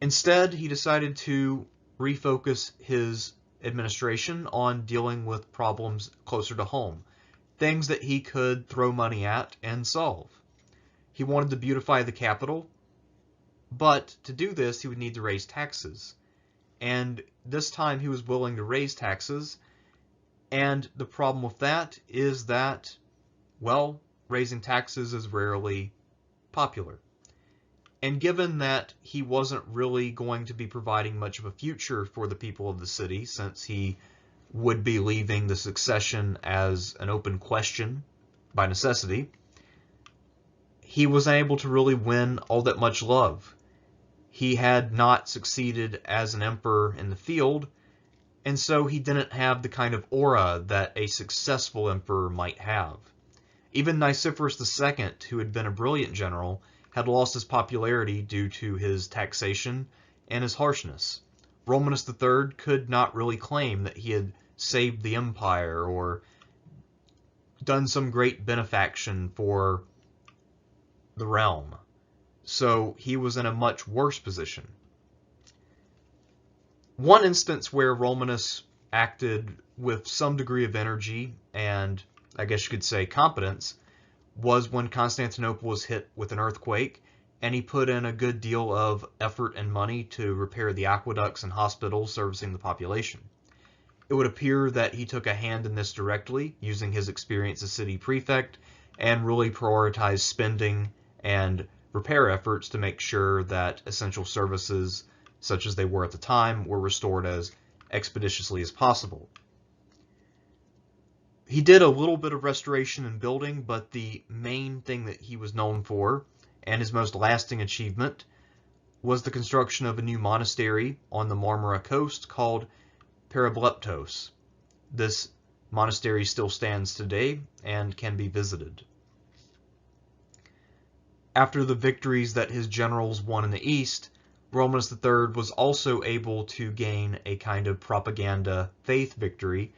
Instead, he decided to refocus his administration on dealing with problems closer to home, things that he could throw money at and solve. He wanted to beautify the capital, but to do this, he would need to raise taxes. And this time he was willing to raise taxes, and the problem with that is that, well, raising taxes is rarely popular. And given that he wasn't really going to be providing much of a future for the people of the city, since he would be leaving the succession as an open question by necessity, he was unable to really win all that much love. He had not succeeded as an emperor in the field, and so he didn't have the kind of aura that a successful emperor might have. Even Nicephorus II, who had been a brilliant general, had lost his popularity due to his taxation and his harshness. Romanus III could not really claim that he had saved the empire or done some great benefaction for the realm. So he was in a much worse position. One instance where Romanus acted with some degree of energy and, I guess you could say, competence was when Constantinople was hit with an earthquake, and he put in a good deal of effort and money to repair the aqueducts and hospitals servicing the population. It would appear that he took a hand in this directly, using his experience as city prefect, and really prioritized spending and repair efforts to make sure that essential services, such as they were at the time, were restored as expeditiously as possible. He did a little bit of restoration and building, but the main thing that he was known for, and his most lasting achievement, was the construction of a new monastery on the Marmara coast called Peribleptos. This monastery still stands today and can be visited. After the victories that his generals won in the east, Romanus III was also able to gain a kind of propaganda faith victory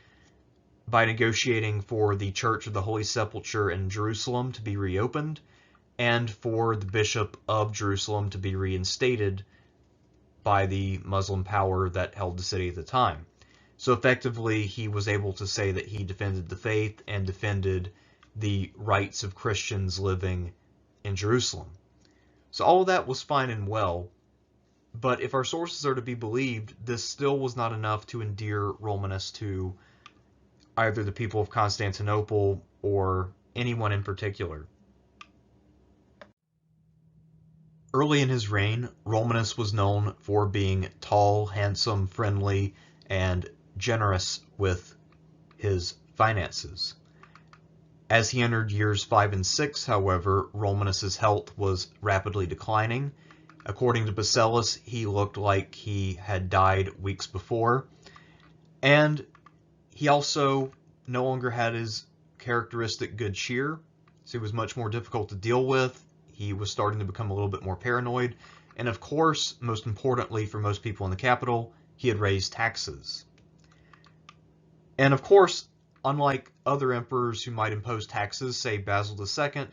by negotiating for the Church of the Holy Sepulchre in Jerusalem to be reopened, and for the Bishop of Jerusalem to be reinstated by the Muslim power that held the city at the time. So effectively, he was able to say that he defended the faith and defended the rights of Christians living in Jerusalem. So all of that was fine and well, but if our sources are to be believed, this still was not enough to endear Romanus to either the people of Constantinople or anyone in particular. Early in his reign, Romanus was known for being tall, handsome, friendly, and generous with his finances. As he entered years 5 and 6, however, Romanus's health was rapidly declining. According to Bacillus, he looked like he had died weeks before, and he also no longer had his characteristic good cheer, so he was much more difficult to deal with. He was starting to become a little bit more paranoid, and of course, most importantly for most people in the capital, he had raised taxes. And of course, unlike other emperors who might impose taxes, say Basil II,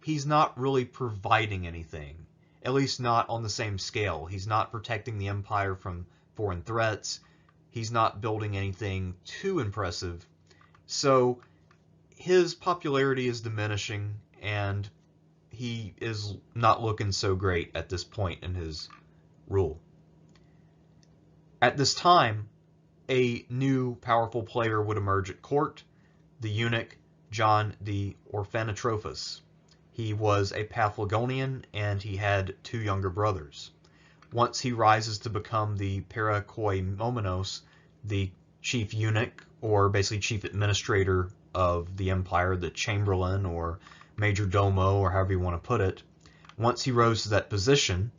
he's not really providing anything, at least not on the same scale. He's not protecting the empire from foreign threats. He's not building anything too impressive. So his popularity is diminishing, and he is not looking so great at this point in his rule. At this time, a new powerful player would emerge at court, the eunuch John the Orphanotrophus. He was a Paphlagonian, and he had 2 younger brothers. Once he rises to become the Parakoimomenos, the chief eunuch, or basically chief administrator of the empire, the chamberlain or major domo, or however you want to put it, once he rose to that position,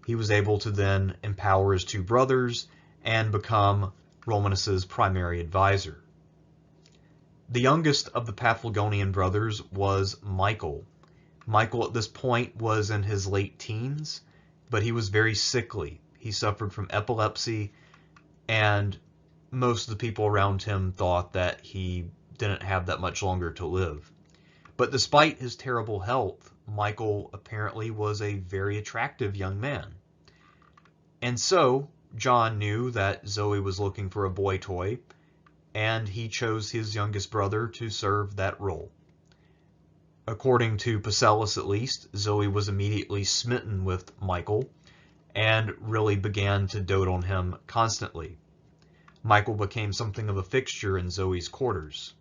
he was able to then empower his 2 brothers and become Romanus's primary advisor. The youngest of the Paphlagonian brothers was Michael. Michael at this point was in his late teens, but he was very sickly. He suffered from epilepsy, and most of the people around him thought that he didn't have that much longer to live. But despite his terrible health, Michael apparently was a very attractive young man. And so John knew that Zoe was looking for a boy toy, and he chose his youngest brother to serve that role. According to Pacellus at least, Zoe was immediately smitten with Michael and really began to dote on him constantly. Michael became something of a fixture in Zoe's quarters.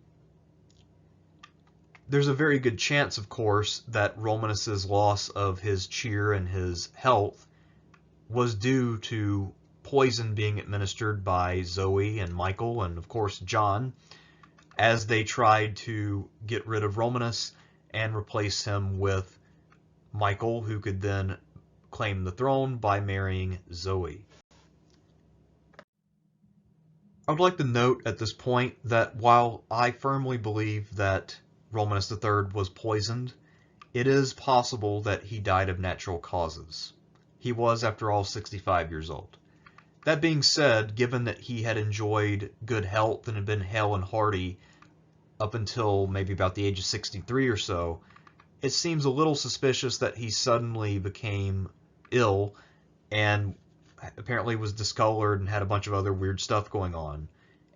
There's a very good chance, of course, that Romanus's loss of his cheer and his health was due to poison being administered by Zoe and Michael and, of course, John, as they tried to get rid of Romanus and replace him with Michael, who could then claim the throne by marrying Zoe. I would like to note at this point that while I firmly believe that Romanus III was poisoned, it is possible that he died of natural causes. He was, after all, 65 years old. That being said, given that he had enjoyed good health and had been hale and hearty up until maybe about the age of 63 or so, it seems a little suspicious that he suddenly became ill and apparently was discolored and had a bunch of other weird stuff going on,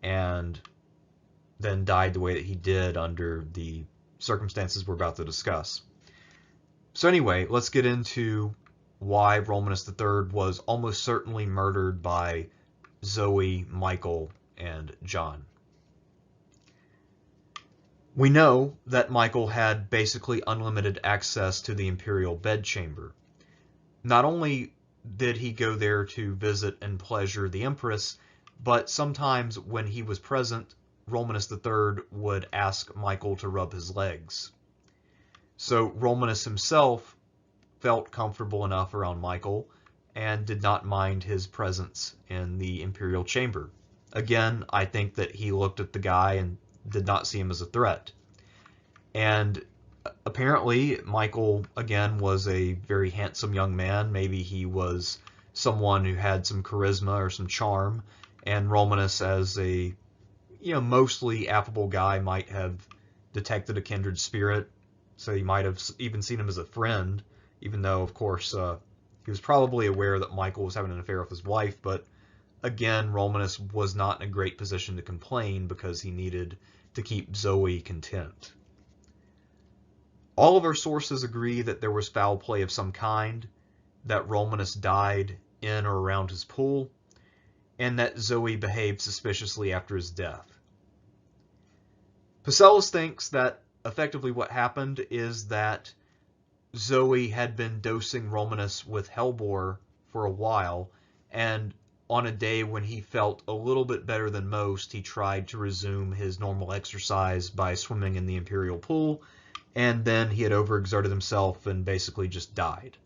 and then died the way that he did under the circumstances we're about to discuss. So anyway, let's get into why Romanus III was almost certainly murdered by Zoe, Michael, and John. We know that Michael had basically unlimited access to the imperial bedchamber. Not only did he go there to visit and pleasure the empress, but sometimes when he was present, Romanus III would ask Michael to rub his legs. So Romanus himself felt comfortable enough around Michael and did not mind his presence in the imperial chamber. Again, I think that he looked at the guy and did not see him as a threat. And apparently Michael, again, was a very handsome young man. Maybe he was someone who had some charisma or some charm, and Romanus, as a mostly affable guy, might have detected a kindred spirit, so he might have even seen him as a friend, even though, of course, he was probably aware that Michael was having an affair with his wife. But again, Romanus was not in a great position to complain because he needed to keep Zoe content. All of our sources agree that there was foul play of some kind, that Romanus died in or around his pool, and that Zoe behaved suspiciously after his death. Pacellus thinks that effectively what happened is that Zoe had been dosing Romanus with hellebore for a while, and on a day when he felt a little bit better than most, he tried to resume his normal exercise by swimming in the imperial pool, and then he had overexerted himself and basically just died.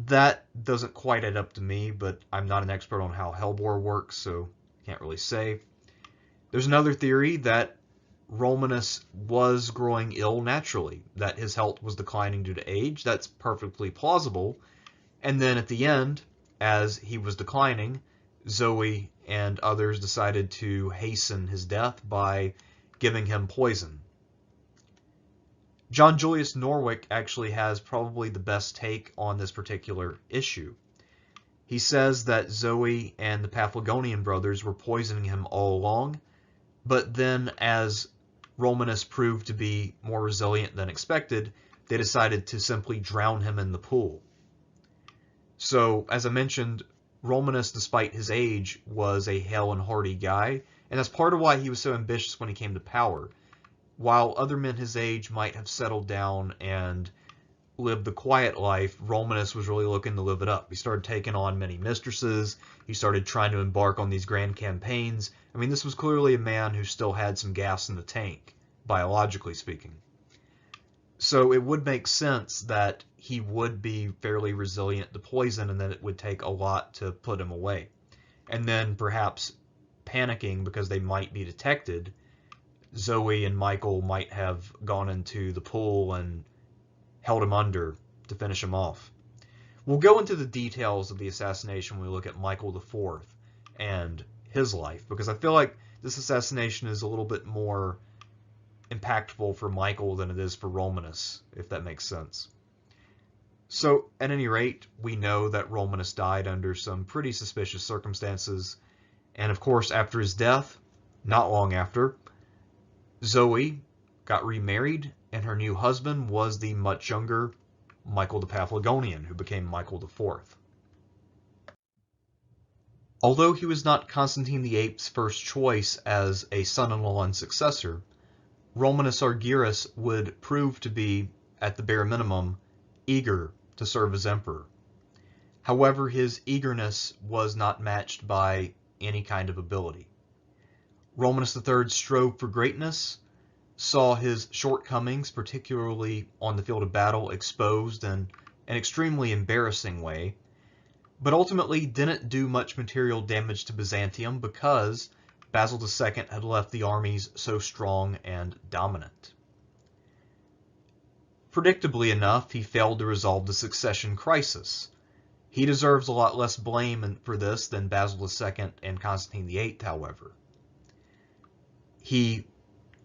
That doesn't quite add up to me, but I'm not an expert on how hellebore works, so I can't really say. There's another theory that Romanus was growing ill naturally, that his health was declining due to age. That's perfectly plausible. And then at the end, as he was declining, Zoe and others decided to hasten his death by giving him poison. John Julius Norwick actually has probably the best take on this particular issue. He says that Zoe and the Paphlagonian brothers were poisoning him all along, but then as Romanus proved to be more resilient than expected, they decided to simply drown him in the pool. So, as I mentioned, Romanus, despite his age, was a hale and hearty guy, and that's part of why he was so ambitious when he came to power. While other men his age might have settled down and lived the quiet life, Romanus was really looking to live it up. He started taking on many mistresses. He started trying to embark on these grand campaigns. I mean, this was clearly a man who still had some gas in the tank, biologically speaking. So it would make sense that he would be fairly resilient to poison and that it would take a lot to put him away. And then perhaps panicking because they might be detected, Zoe and Michael might have gone into the pool and held him under to finish him off. We'll go into the details of the assassination when we look at Michael IV and his life, because I feel like this assassination is a little bit more impactful for Michael than it is for Romanus, if that makes sense. So, at any rate, we know that Romanus died under some pretty suspicious circumstances, and of course, after his death, not long after, Zoe got remarried, and her new husband was the much younger Michael the Paphlagonian, who became Michael IV. Although he was not Constantine VIII's first choice as a son-in-law and successor, Romanus Argyrus would prove to be, at the bare minimum, eager to serve as emperor. However, his eagerness was not matched by any kind of ability. Romanus III strove for greatness, saw his shortcomings, particularly on the field of battle, exposed in an extremely embarrassing way, but ultimately didn't do much material damage to Byzantium because Basil II had left the armies so strong and dominant. Predictably enough, he failed to resolve the succession crisis. He deserves a lot less blame for this than Basil II and Constantine VIII, however. He,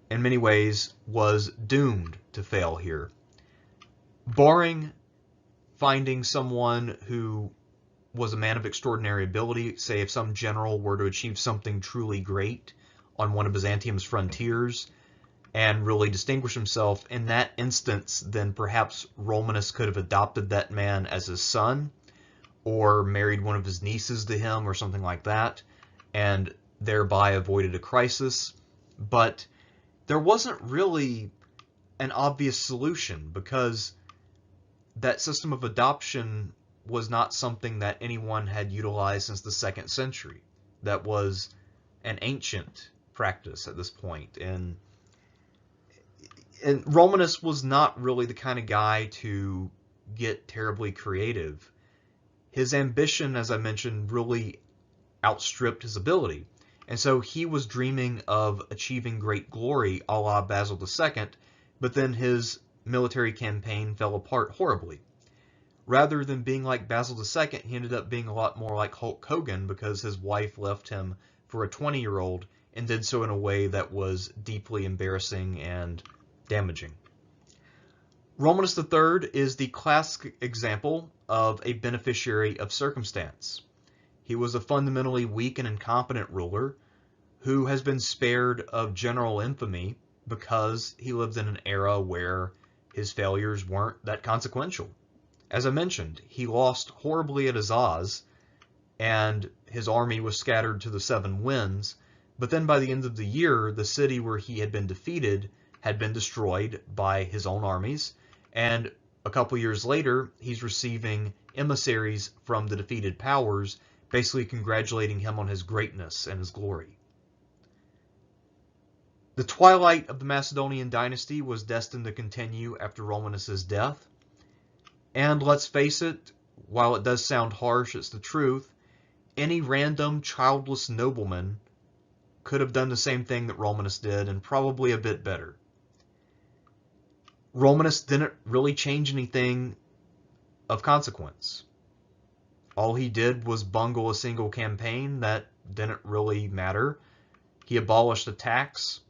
in many ways, was doomed to fail here. Barring finding someone who was a man of extraordinary ability, say if some general were to achieve something truly great on one of Byzantium's frontiers and really distinguish himself, in that instance, then perhaps Romanus could have adopted that man as his son or married one of his nieces to him or something like that, and thereby avoided a crisis. But there wasn't really an obvious solution because that system of adoption was not something that anyone had utilized since the 2nd century. That was an ancient practice at this point. And Romanus was not really the kind of guy to get terribly creative. His ambition, as I mentioned, really outstripped his ability. And so he was dreaming of achieving great glory a la Basil II, but then his military campaign fell apart horribly. Rather than being like Basil II, he ended up being a lot more like Hulk Hogan because his wife left him for a 20-year-old and did so in a way that was deeply embarrassing and damaging. Romanus III is the classic example of a beneficiary of circumstance. He was a fundamentally weak and incompetent ruler who has been spared of general infamy because he lived in an era where his failures weren't that consequential. As I mentioned, he lost horribly at Azaz, and his army was scattered to the 7 winds, but then by the end of the year, the city where he had been defeated had been destroyed by his own armies, and a couple years later, he's receiving emissaries from the defeated powers, basically congratulating him on his greatness and his glory. The twilight of the Macedonian dynasty was destined to continue after Romanus's death. And let's face it, while it does sound harsh, it's the truth. Any random childless nobleman could have done the same thing that Romanus did, and probably a bit better. Romanus didn't really change anything of consequence. All he did was bungle a single campaign that didn't really matter. He abolished a tax,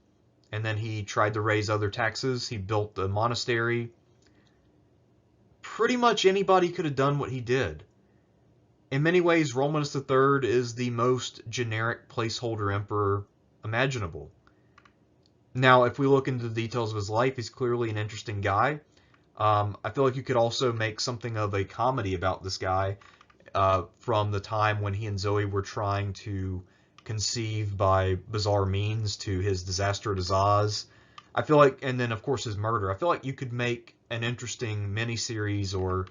and then he tried to raise other taxes. He built a monastery. Pretty much anybody could have done what he did. In many ways, Romulus III is the most generic placeholder emperor imaginable. Now, if we look into the details of his life, he's clearly an interesting guy. I feel like you could also make something of a comedy about this guy from the time when he and Zoe were trying to conceive by bizarre means to his disaster at Azaz. I feel like, and then of course his murder. I feel like you could make an interesting miniseries or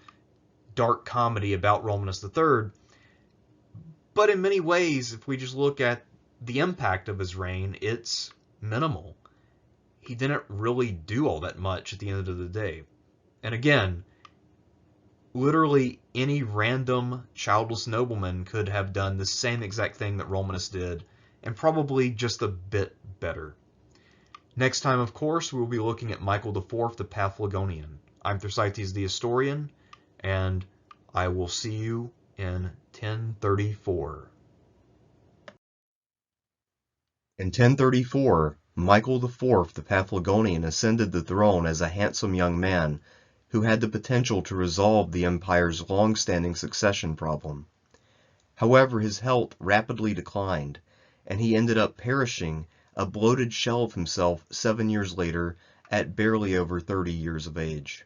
dark comedy about Romulus III. But in many ways, if we just look at the impact of his reign, it's minimal. He didn't really do all that much at the end of the day. And again, literally any random childless nobleman could have done the same exact thing that Romanus did, and probably just a bit better. Next time, of course, we will be looking at Michael IV the Paphlagonian. I'm Thersites the Historian, and I will see you in 1034. In 1034, Michael IV the Paphlagonian ascended the throne as a handsome young man who had the potential to resolve the empire's long-standing succession problem. However, his health rapidly declined, and he ended up perishing a bloated shell of himself 7 years later at barely over 30 years of age.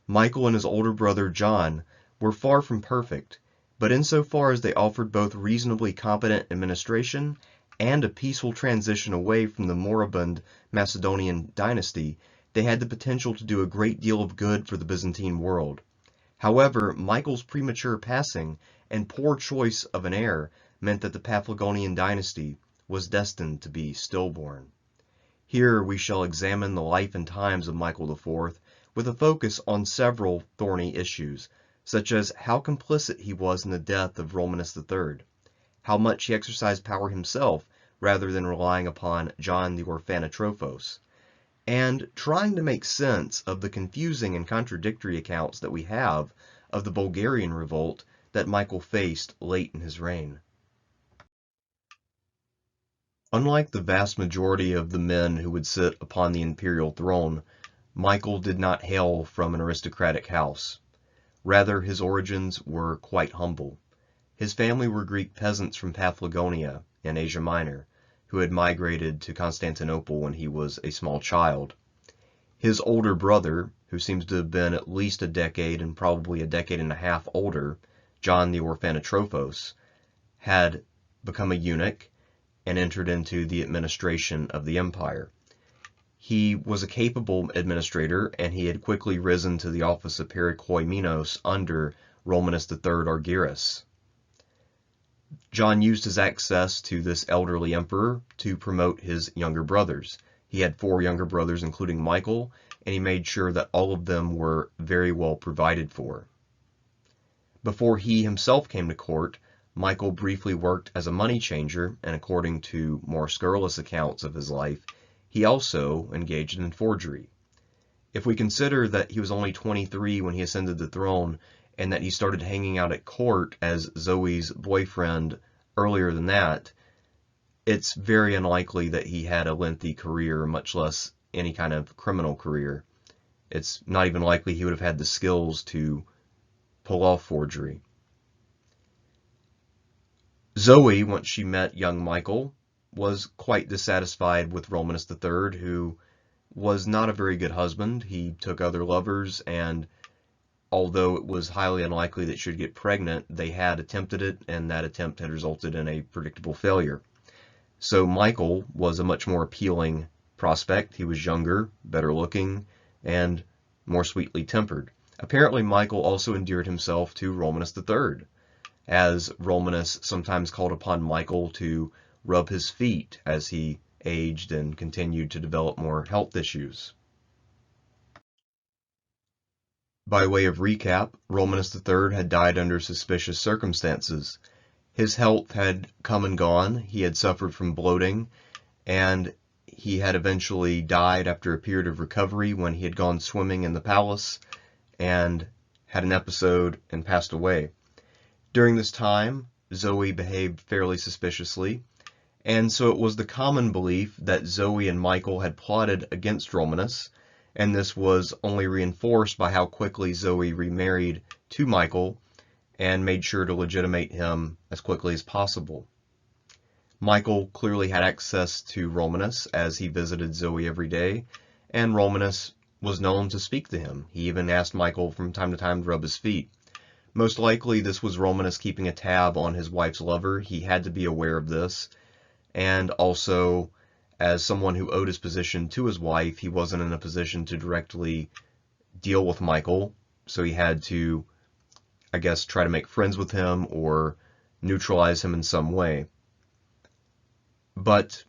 Michael and his older brother John were far from perfect, but insofar as they offered both reasonably competent administration and a peaceful transition away from the moribund Macedonian dynasty, they had the potential to do a great deal of good for the Byzantine world. However, Michael's premature passing and poor choice of an heir meant that the Paphlagonian dynasty was destined to be stillborn. Here we shall examine the life and times of Michael IV with a focus on several thorny issues, such as how complicit he was in the death of Romanus III, how much he exercised power himself rather than relying upon John the Orphanotrophos, and trying to make sense of the confusing and contradictory accounts that we have of the Bulgarian revolt that Michael faced late in his reign. Unlike the vast majority of the men who would sit upon the imperial throne, Michael did not hail from an aristocratic house. Rather, his origins were quite humble. His family were Greek peasants from Paphlagonia in Asia Minor, who had migrated to Constantinople when he was a small child. His older brother, who seems to have been at least a decade and probably a decade and a half older, John the Orphanotrophos, had become a eunuch and entered into the administration of the empire. He was a capable administrator, and he had quickly risen to the office of Perikoimenos under Romanus III Argyrus. John used his access to this elderly emperor to promote his younger brothers. He had 4 younger brothers, including Michael, and he made sure that all of them were very well provided for. Before he himself came to court, Michael briefly worked as a money changer, and according to more scurrilous accounts of his life, he also engaged in forgery. If we consider that he was only 23 when he ascended the throne, and that he started hanging out at court as Zoe's boyfriend earlier than that, it's very unlikely that he had a lengthy career, much less any kind of criminal career. It's not even likely he would have had the skills to pull off forgery. Zoe, once she met young Michael, was quite dissatisfied with Romanus III, who was not a very good husband. He took other lovers, and although it was highly unlikely that she would get pregnant, they had attempted it, and that attempt had resulted in a predictable failure. So Michael was a much more appealing prospect. He was younger, better looking, and more sweetly tempered. Apparently, Michael also endeared himself to Romanus III, as Romanus sometimes called upon Michael to rub his feet as he aged and continued to develop more health issues. By way of recap, Romanus III had died under suspicious circumstances. His health had come and gone, he had suffered from bloating, and he had eventually died after a period of recovery when he had gone swimming in the palace and had an episode and passed away. During this time, Zoe behaved fairly suspiciously, and so it was the common belief that Zoe and Michael had plotted against Romanus, and this was only reinforced by how quickly Zoe remarried to Michael and made sure to legitimate him as quickly as possible. Michael clearly had access to Romanus as he visited Zoe every day, and Romanus was known to speak to him. He even asked Michael from time to time to rub his feet. Most likely this was Romanus keeping a tab on his wife's lover. He had to be aware of this, and also, as someone who owed his position to his wife, he wasn't in a position to directly deal with Michael, so he had to, I guess, try to make friends with him or neutralize him in some way. But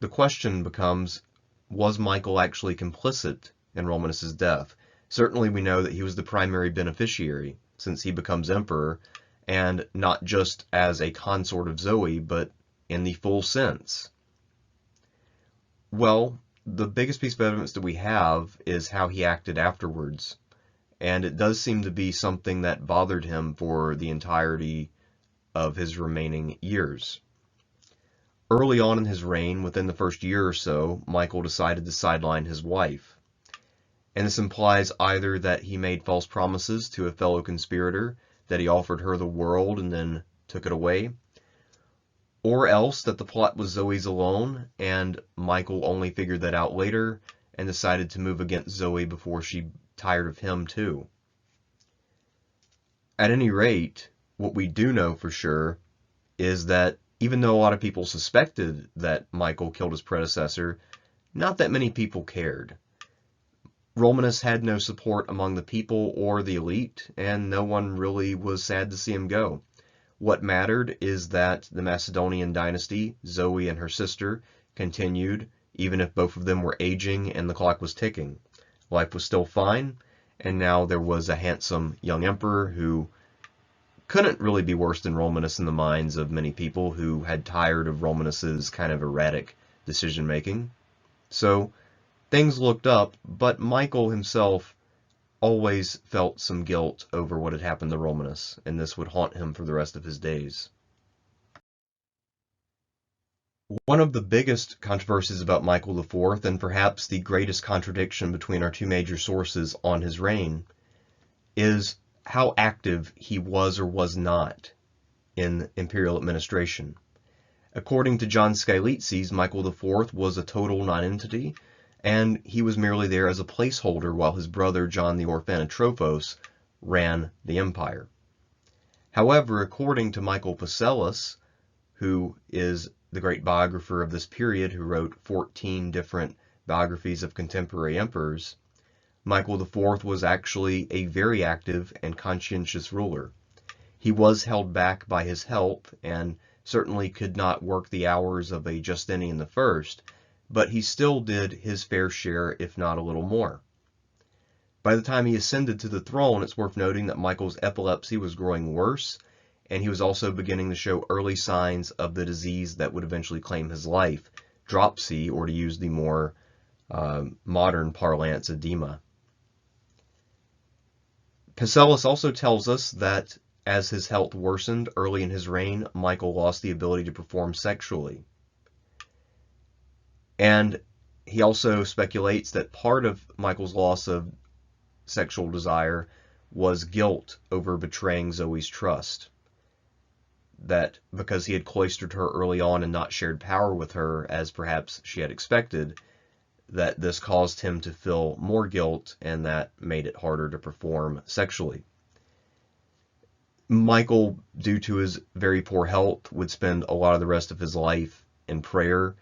the question becomes, was Michael actually complicit in Romanus's death? Certainly we know that he was the primary beneficiary, since he becomes emperor, and not just as a consort of Zoe, but in the full sense. Well, the biggest piece of evidence that we have is how he acted afterwards, and it does seem to be something that bothered him for the entirety of his remaining years. Early on in his reign, within the first year or so, Michael decided to sideline his wife. And this implies either that he made false promises to a fellow conspirator, that he offered her the world and then took it away, or else that the plot was Zoe's alone, and Michael only figured that out later and decided to move against Zoe before she tired of him too. At any rate, what we do know for sure is that even though a lot of people suspected that Michael killed his predecessor, not that many people cared. Romanus had no support among the people or the elite, and no one really was sad to see him go. What mattered is that the Macedonian dynasty, Zoe and her sister, continued, even if both of them were aging and the clock was ticking. Life was still fine, and now there was a handsome young emperor who couldn't really be worse than Romanus in the minds of many people who had tired of Romanus's kind of erratic decision-making. So things looked up, but Michael himself always felt some guilt over what had happened to Romanus, and this would haunt him for the rest of his days. One of the biggest controversies about Michael IV, and perhaps the greatest contradiction between our two major sources on his reign, is how active he was or was not in imperial administration. According to John Skylitzes, Michael IV was a total nonentity, and he was merely there as a placeholder while his brother John the Orphanotrophos ran the empire. However, according to Michael Pacellus, who is the great biographer of this period, who wrote 14 different biographies of contemporary emperors, Michael IV was actually a very active and conscientious ruler. He was held back by his health and certainly could not work the hours of a Justinian I, but he still did his fair share, if not a little more. By the time he ascended to the throne, it's worth noting that Michael's epilepsy was growing worse, and he was also beginning to show early signs of the disease that would eventually claim his life, dropsy, or to use the more modern parlance, edema. Pacellus also tells us that as his health worsened early in his reign, Michael lost the ability to perform sexually. And he also speculates that part of Michael's loss of sexual desire was guilt over betraying Zoe's trust. That because he had cloistered her early on and not shared power with her as perhaps she had expected, that this caused him to feel more guilt, and that made it harder to perform sexually. Michael, due to his very poor health, would spend a lot of the rest of his life in prayer,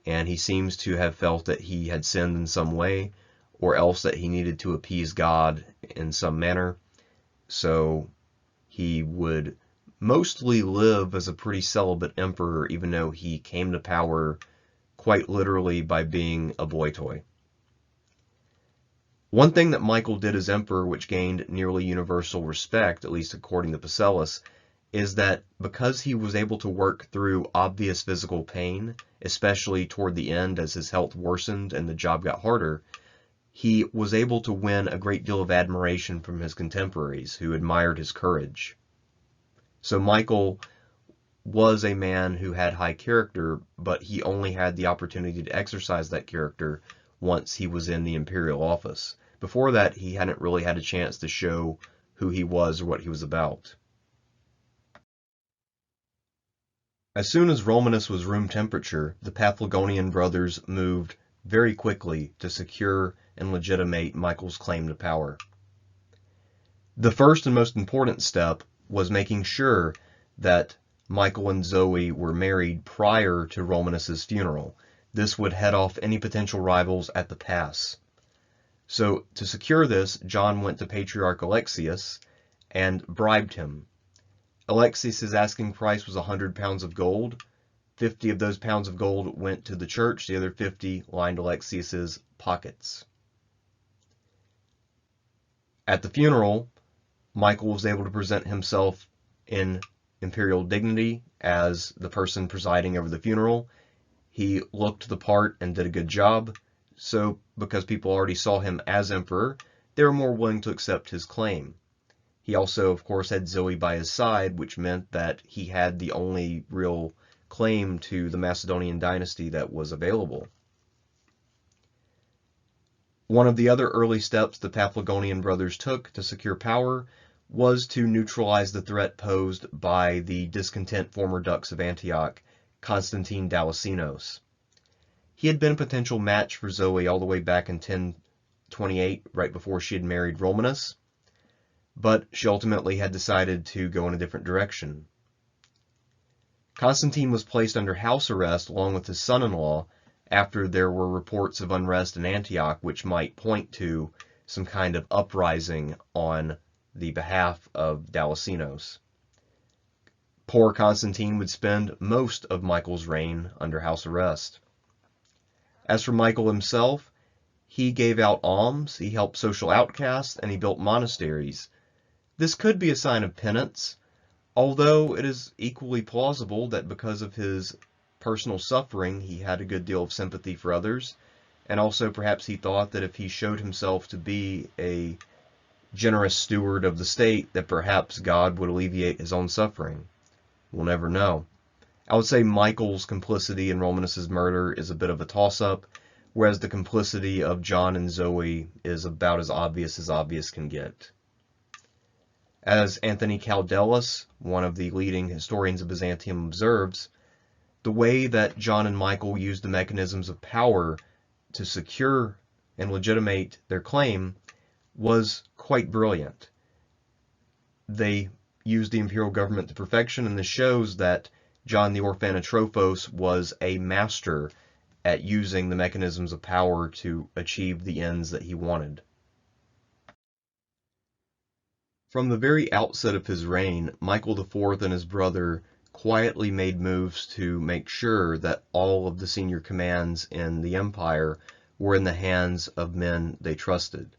and he seems to have felt that he had sinned in some way, or else that he needed to appease God in some manner. So he would mostly live as a pretty celibate emperor, even though he came to power quite literally by being a boy toy. One thing that Michael did as emperor which gained nearly universal respect, at least according to Pacellus, is that because he was able to work through obvious physical pain, especially toward the end as his health worsened and the job got harder, he was able to win a great deal of admiration from his contemporaries who admired his courage. So Michael was a man who had high character, but he only had the opportunity to exercise that character once he was in the imperial office. Before that, he hadn't really had a chance to show who he was or what he was about. As soon as Romanus was room temperature, the Paphlagonian brothers moved very quickly to secure and legitimate Michael's claim to power. The first and most important step was making sure that Michael and Zoe were married prior to Romanus's funeral. This would head off any potential rivals at the pass. So to secure this, John went to Patriarch Alexius and bribed him. Alexius's asking price was 100 pounds of gold. 50 of those pounds of gold went to the church. The other 50 lined Alexius's pockets. At the funeral, Michael was able to present himself in imperial dignity as the person presiding over the funeral. He looked the part and did a good job. So, because people already saw him as emperor, they were more willing to accept his claim. He also, of course, had Zoe by his side, which meant that he had the only real claim to the Macedonian dynasty that was available. One of the other early steps the Paphlagonian brothers took to secure power was to neutralize the threat posed by the discontent former dux of Antioch, Constantine Dalasinos. He had been a potential match for Zoe all the way back in 1028, right before she had married Romanus, but she ultimately had decided to go in a different direction. Constantine was placed under house arrest along with his son-in-law after there were reports of unrest in Antioch which might point to some kind of uprising on the behalf of Dalasinos. Poor Constantine would spend most of Michael's reign under house arrest. As for Michael himself, he gave out alms, he helped social outcasts, and he built monasteries. This could be a sign of penance, although it is equally plausible that because of his personal suffering, he had a good deal of sympathy for others, and also perhaps he thought that if he showed himself to be a generous steward of the state, that perhaps God would alleviate his own suffering. We'll never know. I would say Michael's complicity in Romanus's murder is a bit of a toss-up, whereas the complicity of John and Zoe is about as obvious can get. As Anthony Caldelas, one of the leading historians of Byzantium, observes, the way that John and Michael used the mechanisms of power to secure and legitimate their claim was quite brilliant. They used the imperial government to perfection, and this shows that John the Orphanotrophos was a master at using the mechanisms of power to achieve the ends that he wanted. From the very outset of his reign, Michael IV and his brother quietly made moves to make sure that all of the senior commands in the empire were in the hands of men they trusted.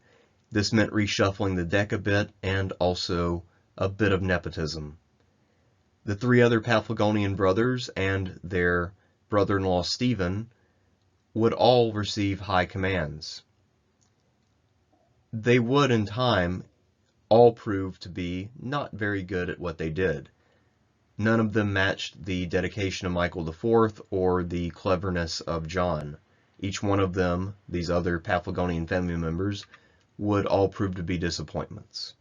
This meant reshuffling the deck a bit and also a bit of nepotism. The three other Paphlagonian brothers and their brother-in-law Stephen would all receive high commands. They would, in time, all prove to be not very good at what they did. None of them matched the dedication of Michael IV or the cleverness of John. Each one of them, these other Paphlagonian family members, would all prove to be disappointments.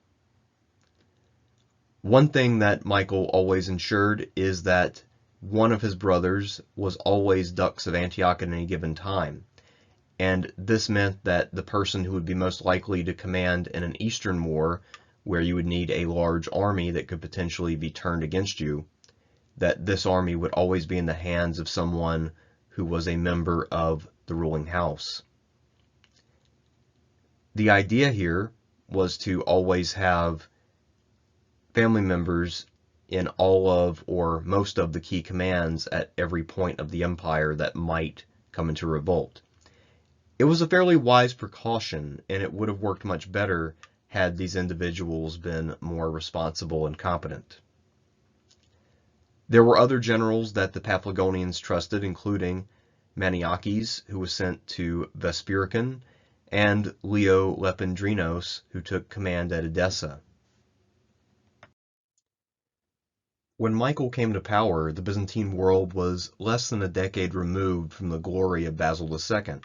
One thing that Michael always ensured is that one of his brothers was always dux of Antioch at any given time. And this meant that the person who would be most likely to command in an Eastern war, where you would need a large army that could potentially be turned against you, that this army would always be in the hands of someone who was a member of the ruling house. The idea here was to always have family members in all of or most of the key commands at every point of the empire that might come into revolt. It was a fairly wise precaution, and it would have worked much better had these individuals been more responsible and competent. There were other generals that the Paphlagonians trusted, including Maniakes, who was sent to Vespuricon, and Leo Lepidrinos, who took command at Edessa. When Michael came to power, the Byzantine world was less than a decade removed from the glory of Basil II,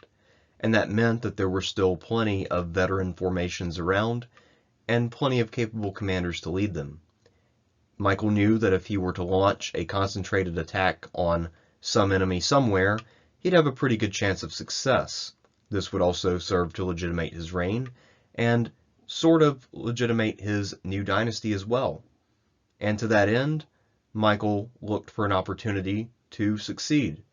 and that meant that there were still plenty of veteran formations around and plenty of capable commanders to lead them. Michael knew that if he were to launch a concentrated attack on some enemy somewhere, he'd have a pretty good chance of success. This would also serve to legitimate his reign and sort of legitimate his new dynasty as well. And to that end, Michael looked for an opportunity to succeed.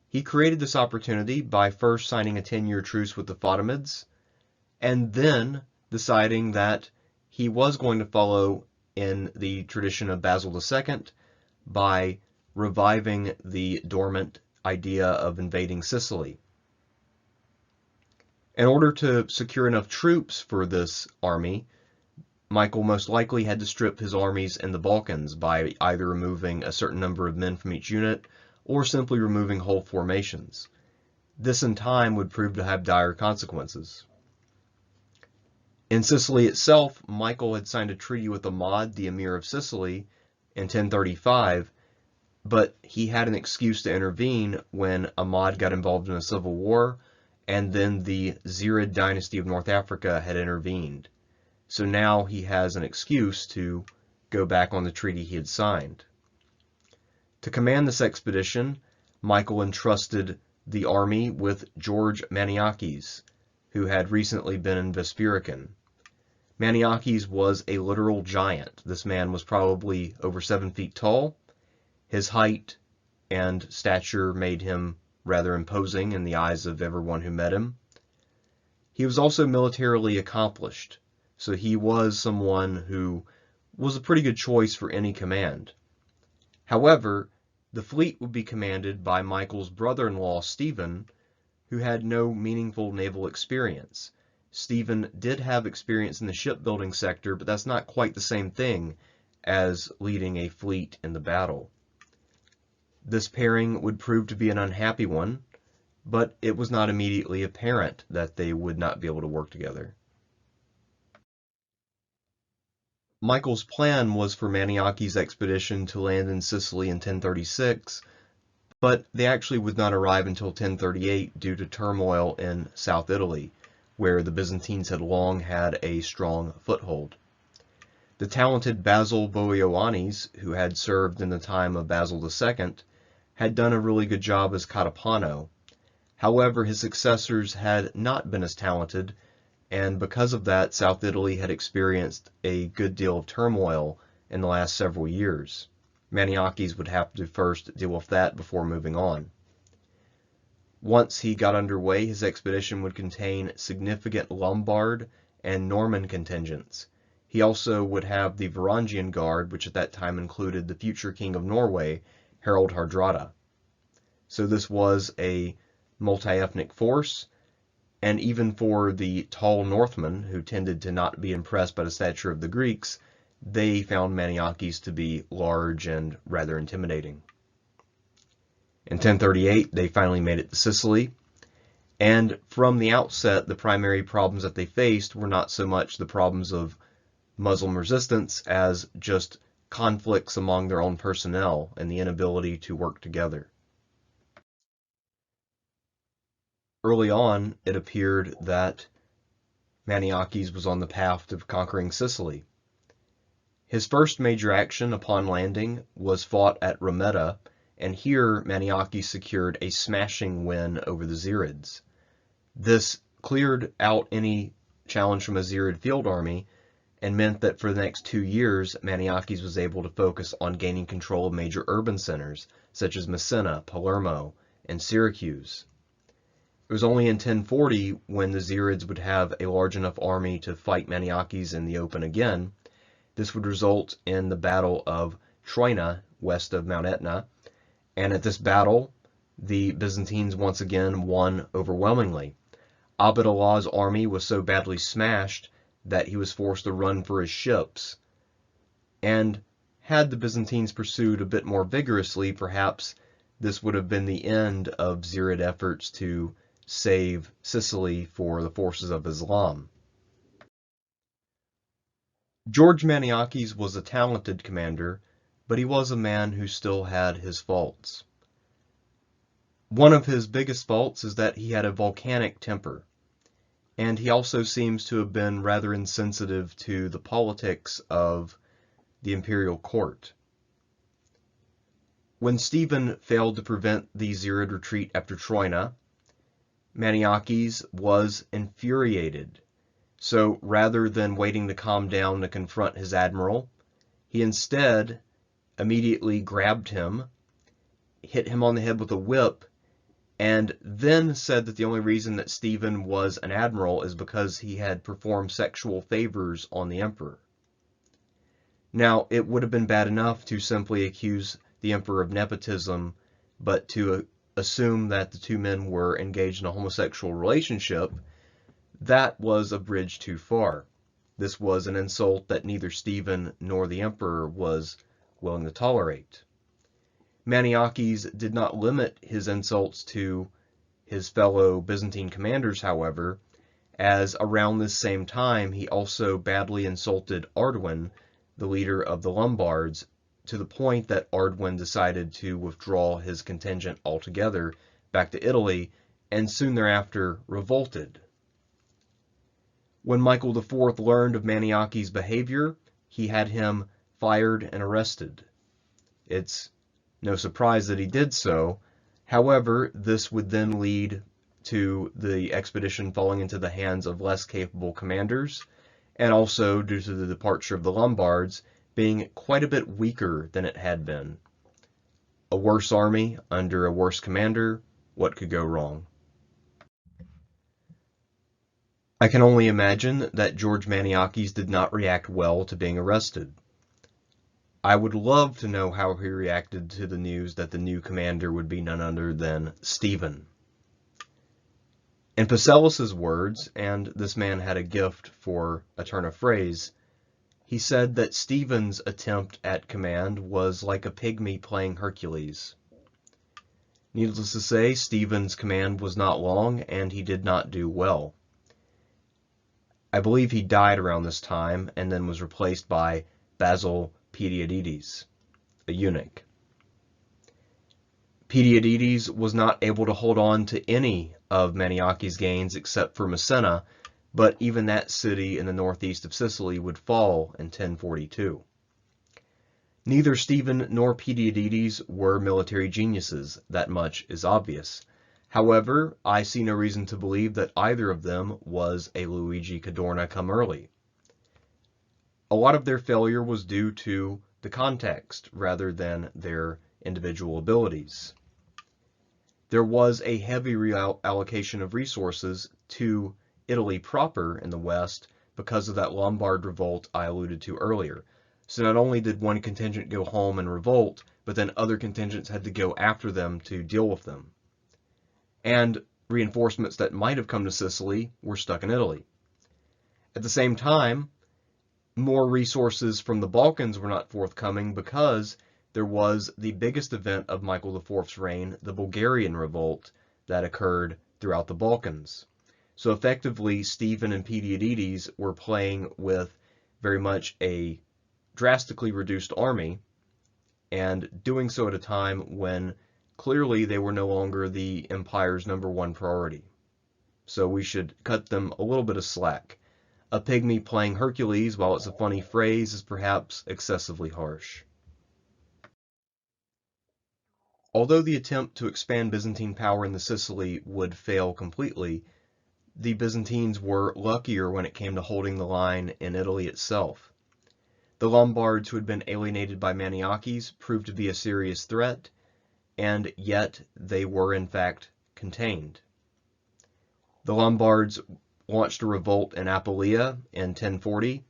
He created this opportunity by first signing a 10-year truce with the Fatimids, and then deciding that he was going to follow in the tradition of Basil II by reviving the dormant idea of invading Sicily. In order to secure enough troops for this army, Michael most likely had to strip his armies in the Balkans by either removing a certain number of men from each unit or simply removing whole formations. This in time would prove to have dire consequences. In Sicily itself, Michael had signed a treaty with Ahmad, the Emir of Sicily, in 1035, but he had an excuse to intervene when Ahmad got involved in a civil war, and then the Zirid dynasty of North Africa had intervened. So now he has an excuse to go back on the treaty he had signed. To command this expedition, Michael entrusted the army with George Maniakes, who had recently been in Vespasian. Maniakes was a literal giant. This man was probably over 7 feet tall. His height and stature made him rather imposing in the eyes of everyone who met him. He was also militarily accomplished, so he was someone who was a pretty good choice for any command. However, the fleet would be commanded by Michael's brother-in-law, Stephen, who had no meaningful naval experience. Stephen did have experience in the shipbuilding sector, but that's not quite the same thing as leading a fleet in the battle. This pairing would prove to be an unhappy one, but it was not immediately apparent that they would not be able to work together. Michael's plan was for Maniakes' expedition to land in Sicily in 1036, but they actually would not arrive until 1038 due to turmoil in South Italy, where the Byzantines had long had a strong foothold. The talented Basil Boioannes, who had served in the time of Basil II, had done a really good job as Catapano. However, his successors had not been as talented, and because of that, South Italy had experienced a good deal of turmoil in the last several years. Maniakes would have to first deal with that before moving on. Once he got underway, his expedition would contain significant Lombard and Norman contingents. He also would have the Varangian Guard, which at that time included the future king of Norway, Harald Hardrada. So this was a multi-ethnic force, and even for the tall Northmen, who tended to not be impressed by the stature of the Greeks, they found Maniakes to be large and rather intimidating. In 1038, they finally made it to Sicily, and from the outset, the primary problems that they faced were not so much the problems of Muslim resistance as just conflicts among their own personnel and the inability to work together. Early on, it appeared that Maniakes was on the path to conquering Sicily. His first major action upon landing was fought at Rometta, and here Maniakes secured a smashing win over the Zirids. This cleared out any challenge from a Zirid field army and meant that for the next 2 years, Maniakes was able to focus on gaining control of major urban centers such as Messina, Palermo, and Syracuse. It was only in 1040 when the Zirids would have a large enough army to fight Maniakes in the open again. This would result in the Battle of Troina, west of Mount Etna, and at this battle, the Byzantines once again won overwhelmingly. Abd Allah's army was so badly smashed that he was forced to run for his ships, and had the Byzantines pursued a bit more vigorously, perhaps this would have been the end of Zirid efforts to save Sicily for the forces of Islam. George Maniakes was a talented commander, but he was a man who still had his faults. One of his biggest faults is that he had a volcanic temper, and he also seems to have been rather insensitive to the politics of the imperial court. When Stephen failed to prevent the Zirid retreat after Troina, Maniakes was infuriated. So rather than waiting to calm down to confront his admiral, he instead immediately grabbed him, hit him on the head with a whip, and then said that the only reason that Stephen was an admiral is because he had performed sexual favors on the emperor. Now, it would have been bad enough to simply accuse the emperor of nepotism, but to assume that the two men were engaged in a homosexual relationship, that was a bridge too far. This was an insult that neither Stephen nor the emperor was willing to tolerate. Maniakes did not limit his insults to his fellow Byzantine commanders, however, as around this same time he also badly insulted Arduin, the leader of the Lombards, to the point that Arduin decided to withdraw his contingent altogether back to Italy, and soon thereafter revolted. When Michael IV learned of Maniakes' behavior, he had him fired and arrested. It's no surprise that he did so. However, this would then lead to the expedition falling into the hands of less capable commanders, and also, due to the departure of the Lombards, being quite a bit weaker than it had been. A worse army under a worse commander, what could go wrong? I can only imagine that George Maniakes did not react well to being arrested. I would love to know how he reacted to the news that the new commander would be none other than Stephen. In Pacellus' words, and this man had a gift for a turn of phrase, he said that Stephen's attempt at command was like a pygmy playing Hercules. Needless to say, Stephen's command was not long, and he did not do well. I believe he died around this time, and then was replaced by Basil Pediadides, a eunuch. Pediadides was not able to hold on to any of Maniakes' gains except for Messina, but even that city in the northeast of Sicily would fall in 1042. Neither Stephen nor Pediadides were military geniuses, that much is obvious. However, I see no reason to believe that either of them was a Luigi Cadorna come early. A lot of their failure was due to the context rather than their individual abilities. There was a heavy reallocation of resources to Italy proper in the west because of that Lombard revolt I alluded to earlier. So not only did one contingent go home and revolt, but then other contingents had to go after them to deal with them. And reinforcements that might have come to Sicily were stuck in Italy. At the same time, more resources from the Balkans were not forthcoming because there was the biggest event of Michael IV's reign, the Bulgarian revolt, that occurred throughout the Balkans. So effectively, Stephen and Pediadides were playing with very much a drastically reduced army, and doing so at a time when clearly they were no longer the empire's #1 priority. So we should cut them a little bit of slack. A pygmy playing Hercules, while it's a funny phrase, is perhaps excessively harsh. Although the attempt to expand Byzantine power in the Sicily would fail completely, the Byzantines were luckier when it came to holding the line in Italy itself. The Lombards, who had been alienated by Maniakes, proved to be a serious threat, and yet they were in fact contained. The Lombards launched a revolt in Apulia in 1040,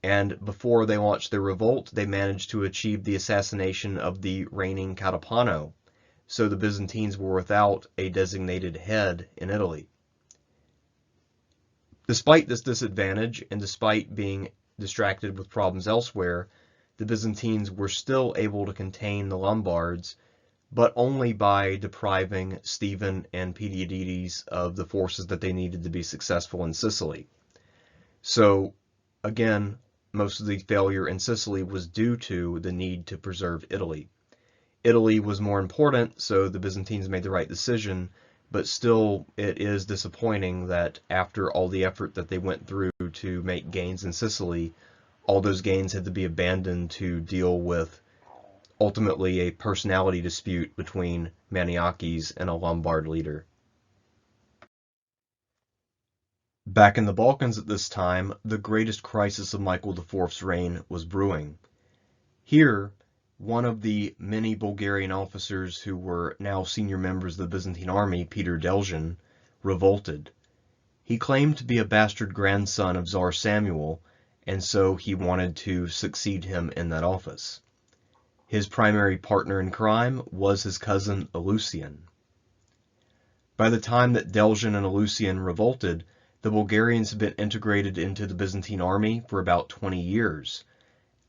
and before they launched their revolt, they managed to achieve the assassination of the reigning Catapano, so the Byzantines were without a designated head in Italy. Despite this disadvantage, and despite being distracted with problems elsewhere, the Byzantines were still able to contain the Lombards, but only by depriving Stephen and Pediadides of the forces that they needed to be successful in Sicily. So, again, most of the failure in Sicily was due to the need to preserve Italy. Italy was more important, so the Byzantines made the right decision, but still it is disappointing that after all the effort that they went through to make gains in Sicily, all those gains had to be abandoned to deal with ultimately a personality dispute between Maniakes and a Lombard leader. Back in the Balkans at this time, the greatest crisis of Michael IV's reign was brewing. Here, one of the many Bulgarian officers who were now senior members of the Byzantine army, Peter Deljan, revolted. He claimed to be a bastard grandson of Tsar Samuel, and so he wanted to succeed him in that office. His primary partner in crime was his cousin Eleusian. By the time that Deljan and Eleusian revolted, the Bulgarians had been integrated into the Byzantine army for about 20 years.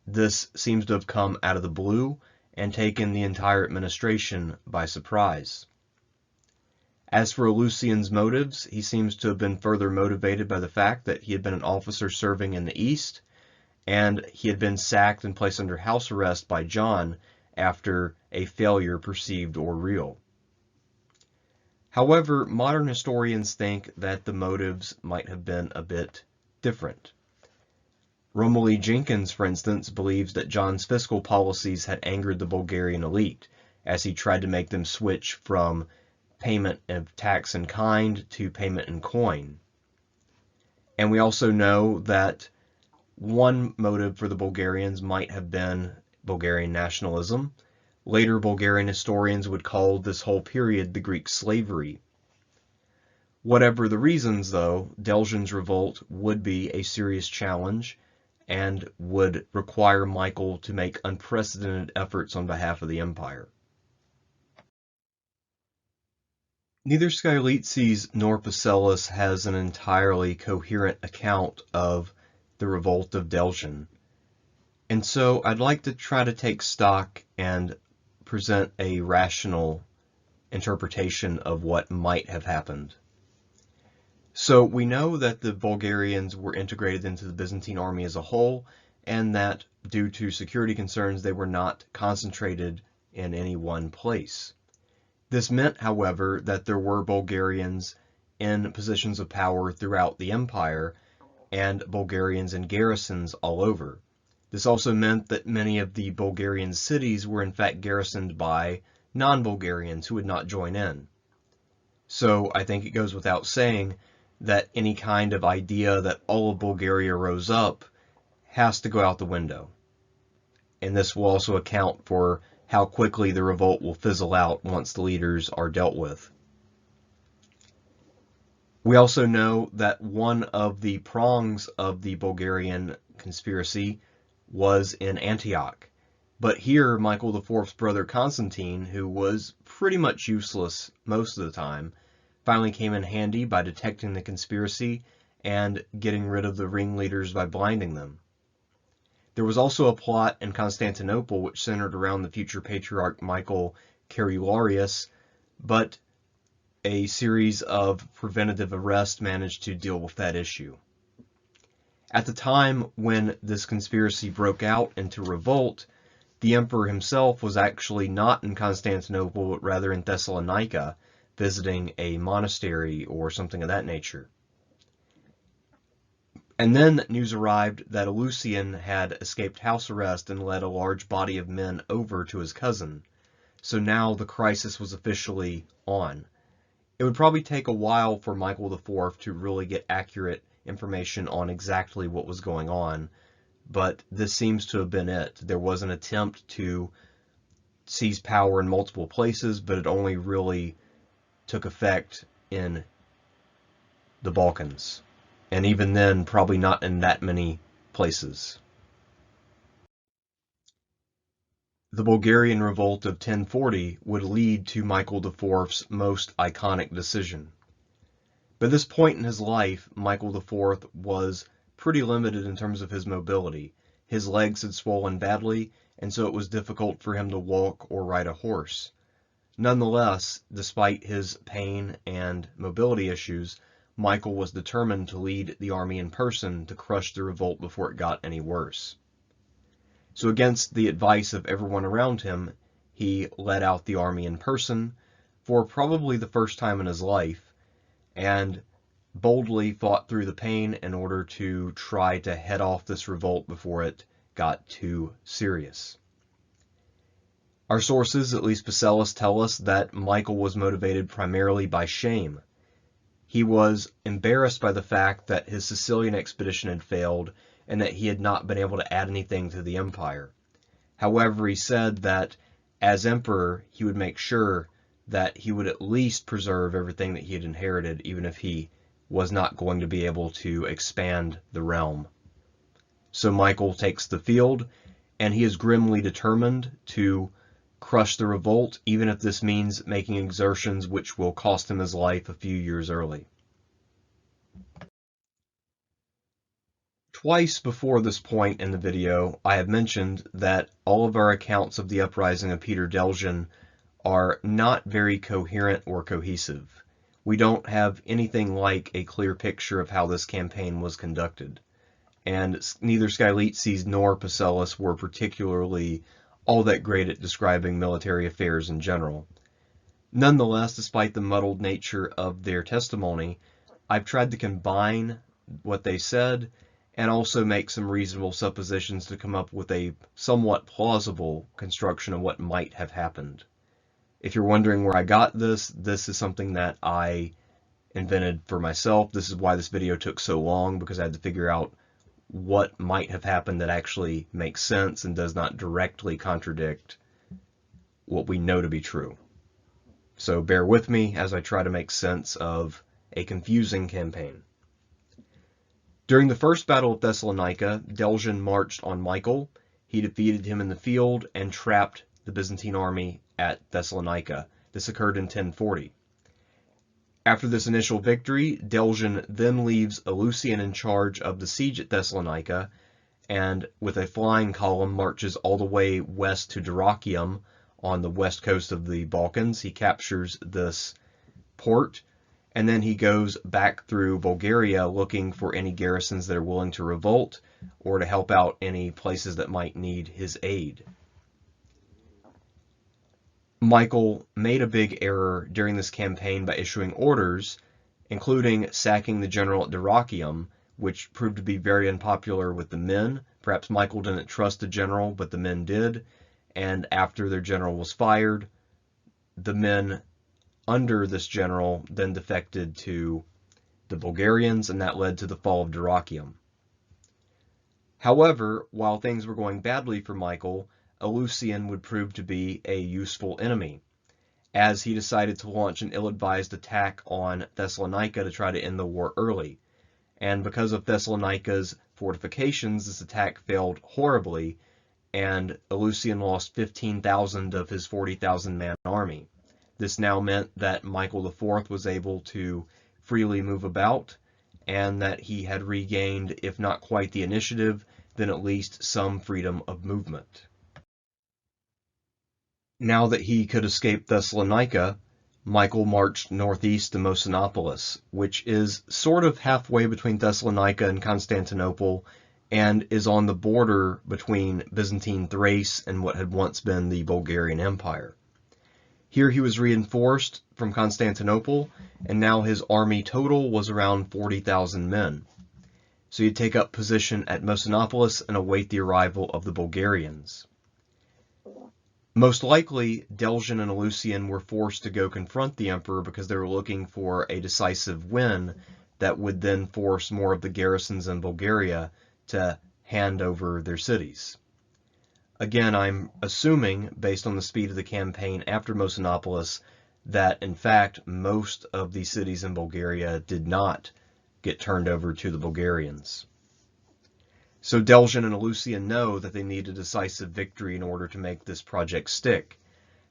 This seems to have come out of the blue and taken the entire administration by surprise. As for Eleusian's motives, he seems to have been further motivated by the fact that he had been an officer serving in the East, and he had been sacked and placed under house arrest by John after a failure perceived or real. However, modern historians think that the motives might have been a bit different. Romilly Jenkins, for instance, believes that John's fiscal policies had angered the Bulgarian elite, as he tried to make them switch from payment of tax in kind to payment in coin. And we also know that one motive for the Bulgarians might have been Bulgarian nationalism. Later Bulgarian historians would call this whole period the Greek slavery. Whatever the reasons, though, Deljan's revolt would be a serious challenge and would require Michael to make unprecedented efforts on behalf of the empire. Neither Skylitzes nor Pacellus has an entirely coherent account of the revolt of Deljan, and so I'd like to try to take stock and present a rational interpretation of what might have happened. So we know that the Bulgarians were integrated into the Byzantine army as a whole, and that due to security concerns they were not concentrated in any one place. This meant, however, that there were Bulgarians in positions of power throughout the empire and Bulgarians in garrisons all over. This also meant that many of the Bulgarian cities were in fact garrisoned by non-Bulgarians who would not join in. So I think it goes without saying that any kind of idea that all of Bulgaria rose up has to go out the window. And this will also account for how quickly the revolt will fizzle out once the leaders are dealt with. We also know that one of the prongs of the Bulgarian conspiracy was in Antioch. But here, Michael IV's brother Constantine, who was pretty much useless most of the time, finally came in handy by detecting the conspiracy and getting rid of the ringleaders by blinding them. There was also a plot in Constantinople which centered around the future patriarch Michael Carularius, but a series of preventative arrests managed to deal with that issue. At the time when this conspiracy broke out into revolt, the emperor himself was actually not in Constantinople, but rather in Thessalonica, visiting a monastery or something of that nature. And then news arrived that Eleusian had escaped house arrest and led a large body of men over to his cousin. So now the crisis was officially on. It would probably take a while for Michael IV to really get accurate information on exactly what was going on, but this seems to have been it. There was an attempt to seize power in multiple places, but it only really took effect in the Balkans. And even then, probably not in that many places. The Bulgarian revolt of 1040 would lead to Michael IV's most iconic decision. By this point in his life, Michael IV was pretty limited in terms of his mobility. His legs had swollen badly, and so it was difficult for him to walk or ride a horse. Nonetheless, despite his pain and mobility issues, Michael was determined to lead the army in person to crush the revolt before it got any worse. So against the advice of everyone around him, he led out the army in person for probably the first time in his life, and boldly fought through the pain in order to try to head off this revolt before it got too serious. Our sources, at least Pacellus, tell us that Michael was motivated primarily by shame. He was embarrassed by the fact that his Sicilian expedition had failed and that he had not been able to add anything to the empire. However, he said that as emperor, he would make sure that he would at least preserve everything that he had inherited, even if he was not going to be able to expand the realm. So Michael takes the field, and he is grimly determined to crush the revolt, even if this means making exertions which will cost him his life a few years early. Twice before this point in the video, I have mentioned that all of our accounts of the uprising of Peter Delgen are not very coherent or cohesive. We don't have anything like a clear picture of how this campaign was conducted, and neither Skylitzes nor Pacellus were particularly all that great at describing military affairs in general. Nonetheless, despite the muddled nature of their testimony, I've tried to combine what they said and also make some reasonable suppositions to come up with a somewhat plausible construction of what might have happened. If you're wondering where I got this, this is something that I invented for myself. This is why this video took so long, because I had to figure out what might have happened that actually makes sense and does not directly contradict what we know to be true. So bear with me as I try to make sense of a confusing campaign. During the first battle of Thessalonica, Delgen marched on Michael. He defeated him in the field and trapped the Byzantine army at Thessalonica. This occurred in 1040. After this initial victory, Delgen then leaves Eleusian in charge of the siege at Thessalonica, and with a flying column marches all the way west to Dyrrhachium on the west coast of the Balkans. He captures this port, and then he goes back through Bulgaria looking for any garrisons that are willing to revolt or to help out any places that might need his aid. Michael made a big error during this campaign by issuing orders, including sacking the general at Dyrrhachium, which proved to be very unpopular with the men. Perhaps Michael didn't trust the general, but the men did, and after their general was fired, the men under this general then defected to the Bulgarians, and that led to the fall of Dyrrhachium. However, while things were going badly for Michael, Eleusian would prove to be a useful enemy, as he decided to launch an ill-advised attack on Thessalonica to try to end the war early. And because of Thessalonica's fortifications, this attack failed horribly, and Eleusian lost 15,000 of his 40,000-man army. This now meant that Michael IV was able to freely move about, and that he had regained, if not quite the initiative, then at least some freedom of movement. Now that he could escape Thessalonica, Michael marched northeast to Mosinopolis, which is sort of halfway between Thessalonica and Constantinople, and is on the border between Byzantine Thrace and what had once been the Bulgarian Empire. Here he was reinforced from Constantinople, and now his army total was around 40,000 men. So he'd take up position at Mosinopolis and await the arrival of the Bulgarians. Most likely, Delgen and Eleusian were forced to go confront the emperor because they were looking for a decisive win that would then force more of the garrisons in Bulgaria to hand over their cities. Again, I'm assuming, based on the speed of the campaign after Mosinopolis, that in fact most of the cities in Bulgaria did not get turned over to the Bulgarians. So Delgen and Eleusian know that they need a decisive victory in order to make this project stick.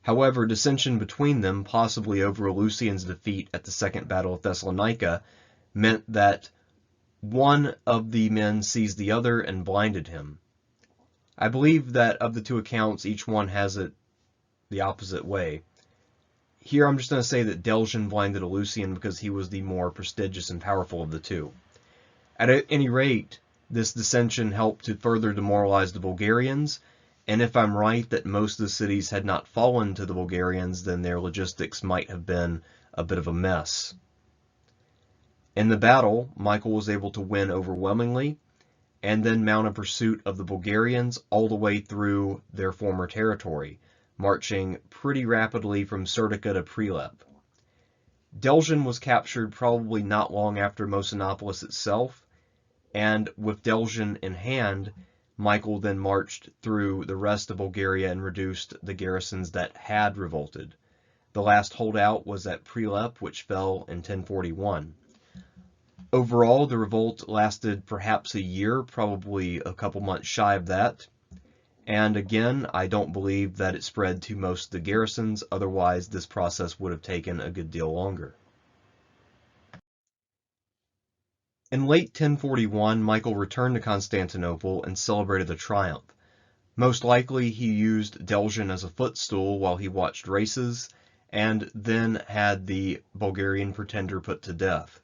However, dissension between them, possibly over Eleusian's defeat at the Second Battle of Thessalonica, meant that one of the men seized the other and blinded him. I believe that of the two accounts, each one has it the opposite way. Here I'm just going to say that Deljan blinded Eleusian because he was the more prestigious and powerful of the two. At any rate, this dissension helped to further demoralize the Bulgarians, and if I'm right that most of the cities had not fallen to the Bulgarians, then their logistics might have been a bit of a mess. In the battle, Michael was able to win overwhelmingly, and then mount a pursuit of the Bulgarians all the way through their former territory, marching pretty rapidly from Serdica to Prilep. Deljan was captured probably not long after Mosinopolis itself, and with Deljan in hand, Michael then marched through the rest of Bulgaria and reduced the garrisons that had revolted. The last holdout was at Prilep, which fell in 1041. Overall, the revolt lasted perhaps a year, probably a couple months shy of that. And again, I don't believe that it spread to most of the garrisons, otherwise this process would have taken a good deal longer. In late 1041, Michael returned to Constantinople and celebrated a triumph. Most likely he used Deljan as a footstool while he watched races, and then had the Bulgarian pretender put to death.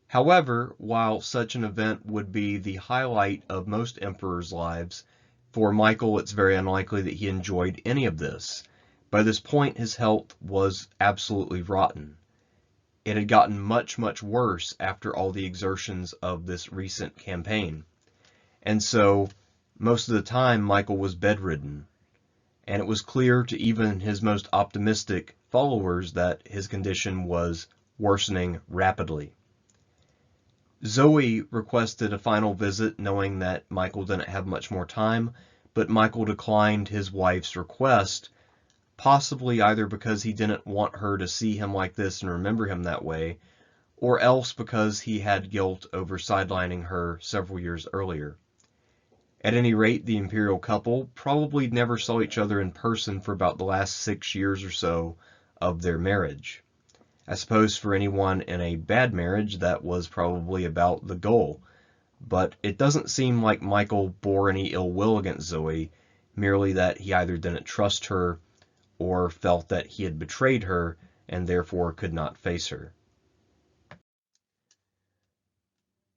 However, while such an event would be the highlight of most emperors' lives, for Michael it's very unlikely that he enjoyed any of this. By this point his health was absolutely rotten. It had gotten much, much worse after all the exertions of this recent campaign. And so, most of the time, Michael was bedridden. And it was clear to even his most optimistic followers that his condition was worsening rapidly. Zoe requested a final visit, knowing that Michael didn't have much more time, but Michael declined his wife's request, possibly either because he didn't want her to see him like this and remember him that way, or else because he had guilt over sidelining her several years earlier. At any rate, the imperial couple probably never saw each other in person for about the last 6 years or so of their marriage. I suppose for anyone in a bad marriage, that was probably about the goal. But it doesn't seem like Michael bore any ill will against Zoe, merely that he either didn't trust her or felt that he had betrayed her and therefore could not face her.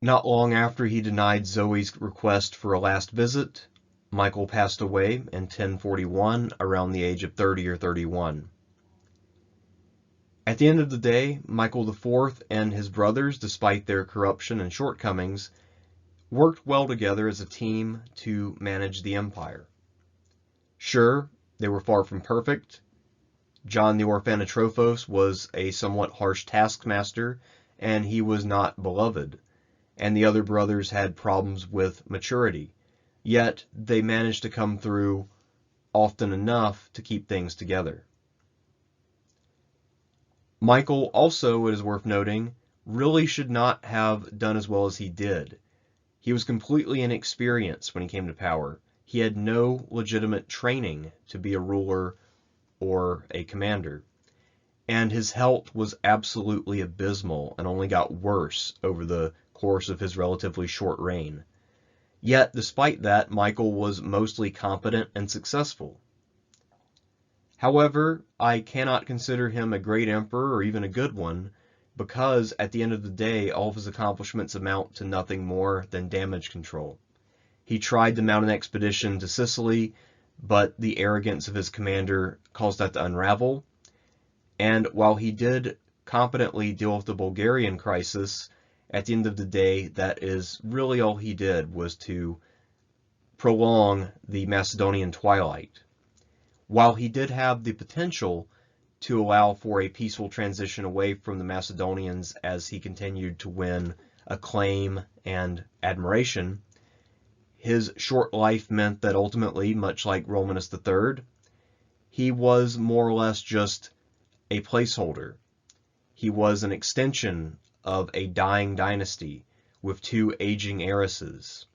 Not long after he denied Zoe's request for a last visit, Michael passed away in 1041 around the age of 30 or 31. At the end of the day, Michael IV and his brothers, despite their corruption and shortcomings, worked well together as a team to manage the empire. Sure, they were far from perfect. John the Orphanotrophos was a somewhat harsh taskmaster, and he was not beloved, and the other brothers had problems with maturity, yet they managed to come through often enough to keep things together. Michael also, it is worth noting, really should not have done as well as he did. He was completely inexperienced when he came to power. He had no legitimate training to be a ruler or a commander. And his health was absolutely abysmal and only got worse over the course of his relatively short reign. Yet, despite that, Michael was mostly competent and successful. However, I cannot consider him a great emperor or even a good one, because at the end of the day, all of his accomplishments amount to nothing more than damage control. He tried to mount an expedition to Sicily, but the arrogance of his commander caused that to unravel. And while he did competently deal with the Bulgarian crisis, at the end of the day, that is really all he did, was to prolong the Macedonian twilight. While he did have the potential to allow for a peaceful transition away from the Macedonians as he continued to win acclaim and admiration, his short life meant that ultimately, much like Romanus III, he was more or less just a placeholder. He was an extension of a dying dynasty with two aging heiresses.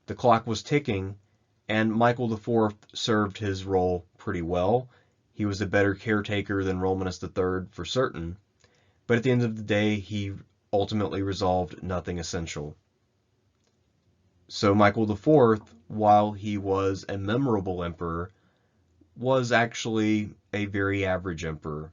The clock was ticking, and Michael IV served his role pretty well. He was a better caretaker than Romanus III for certain, but at the end of the day, he ultimately resolved nothing essential. So Michael IV, while he was a memorable emperor, was actually a very average emperor.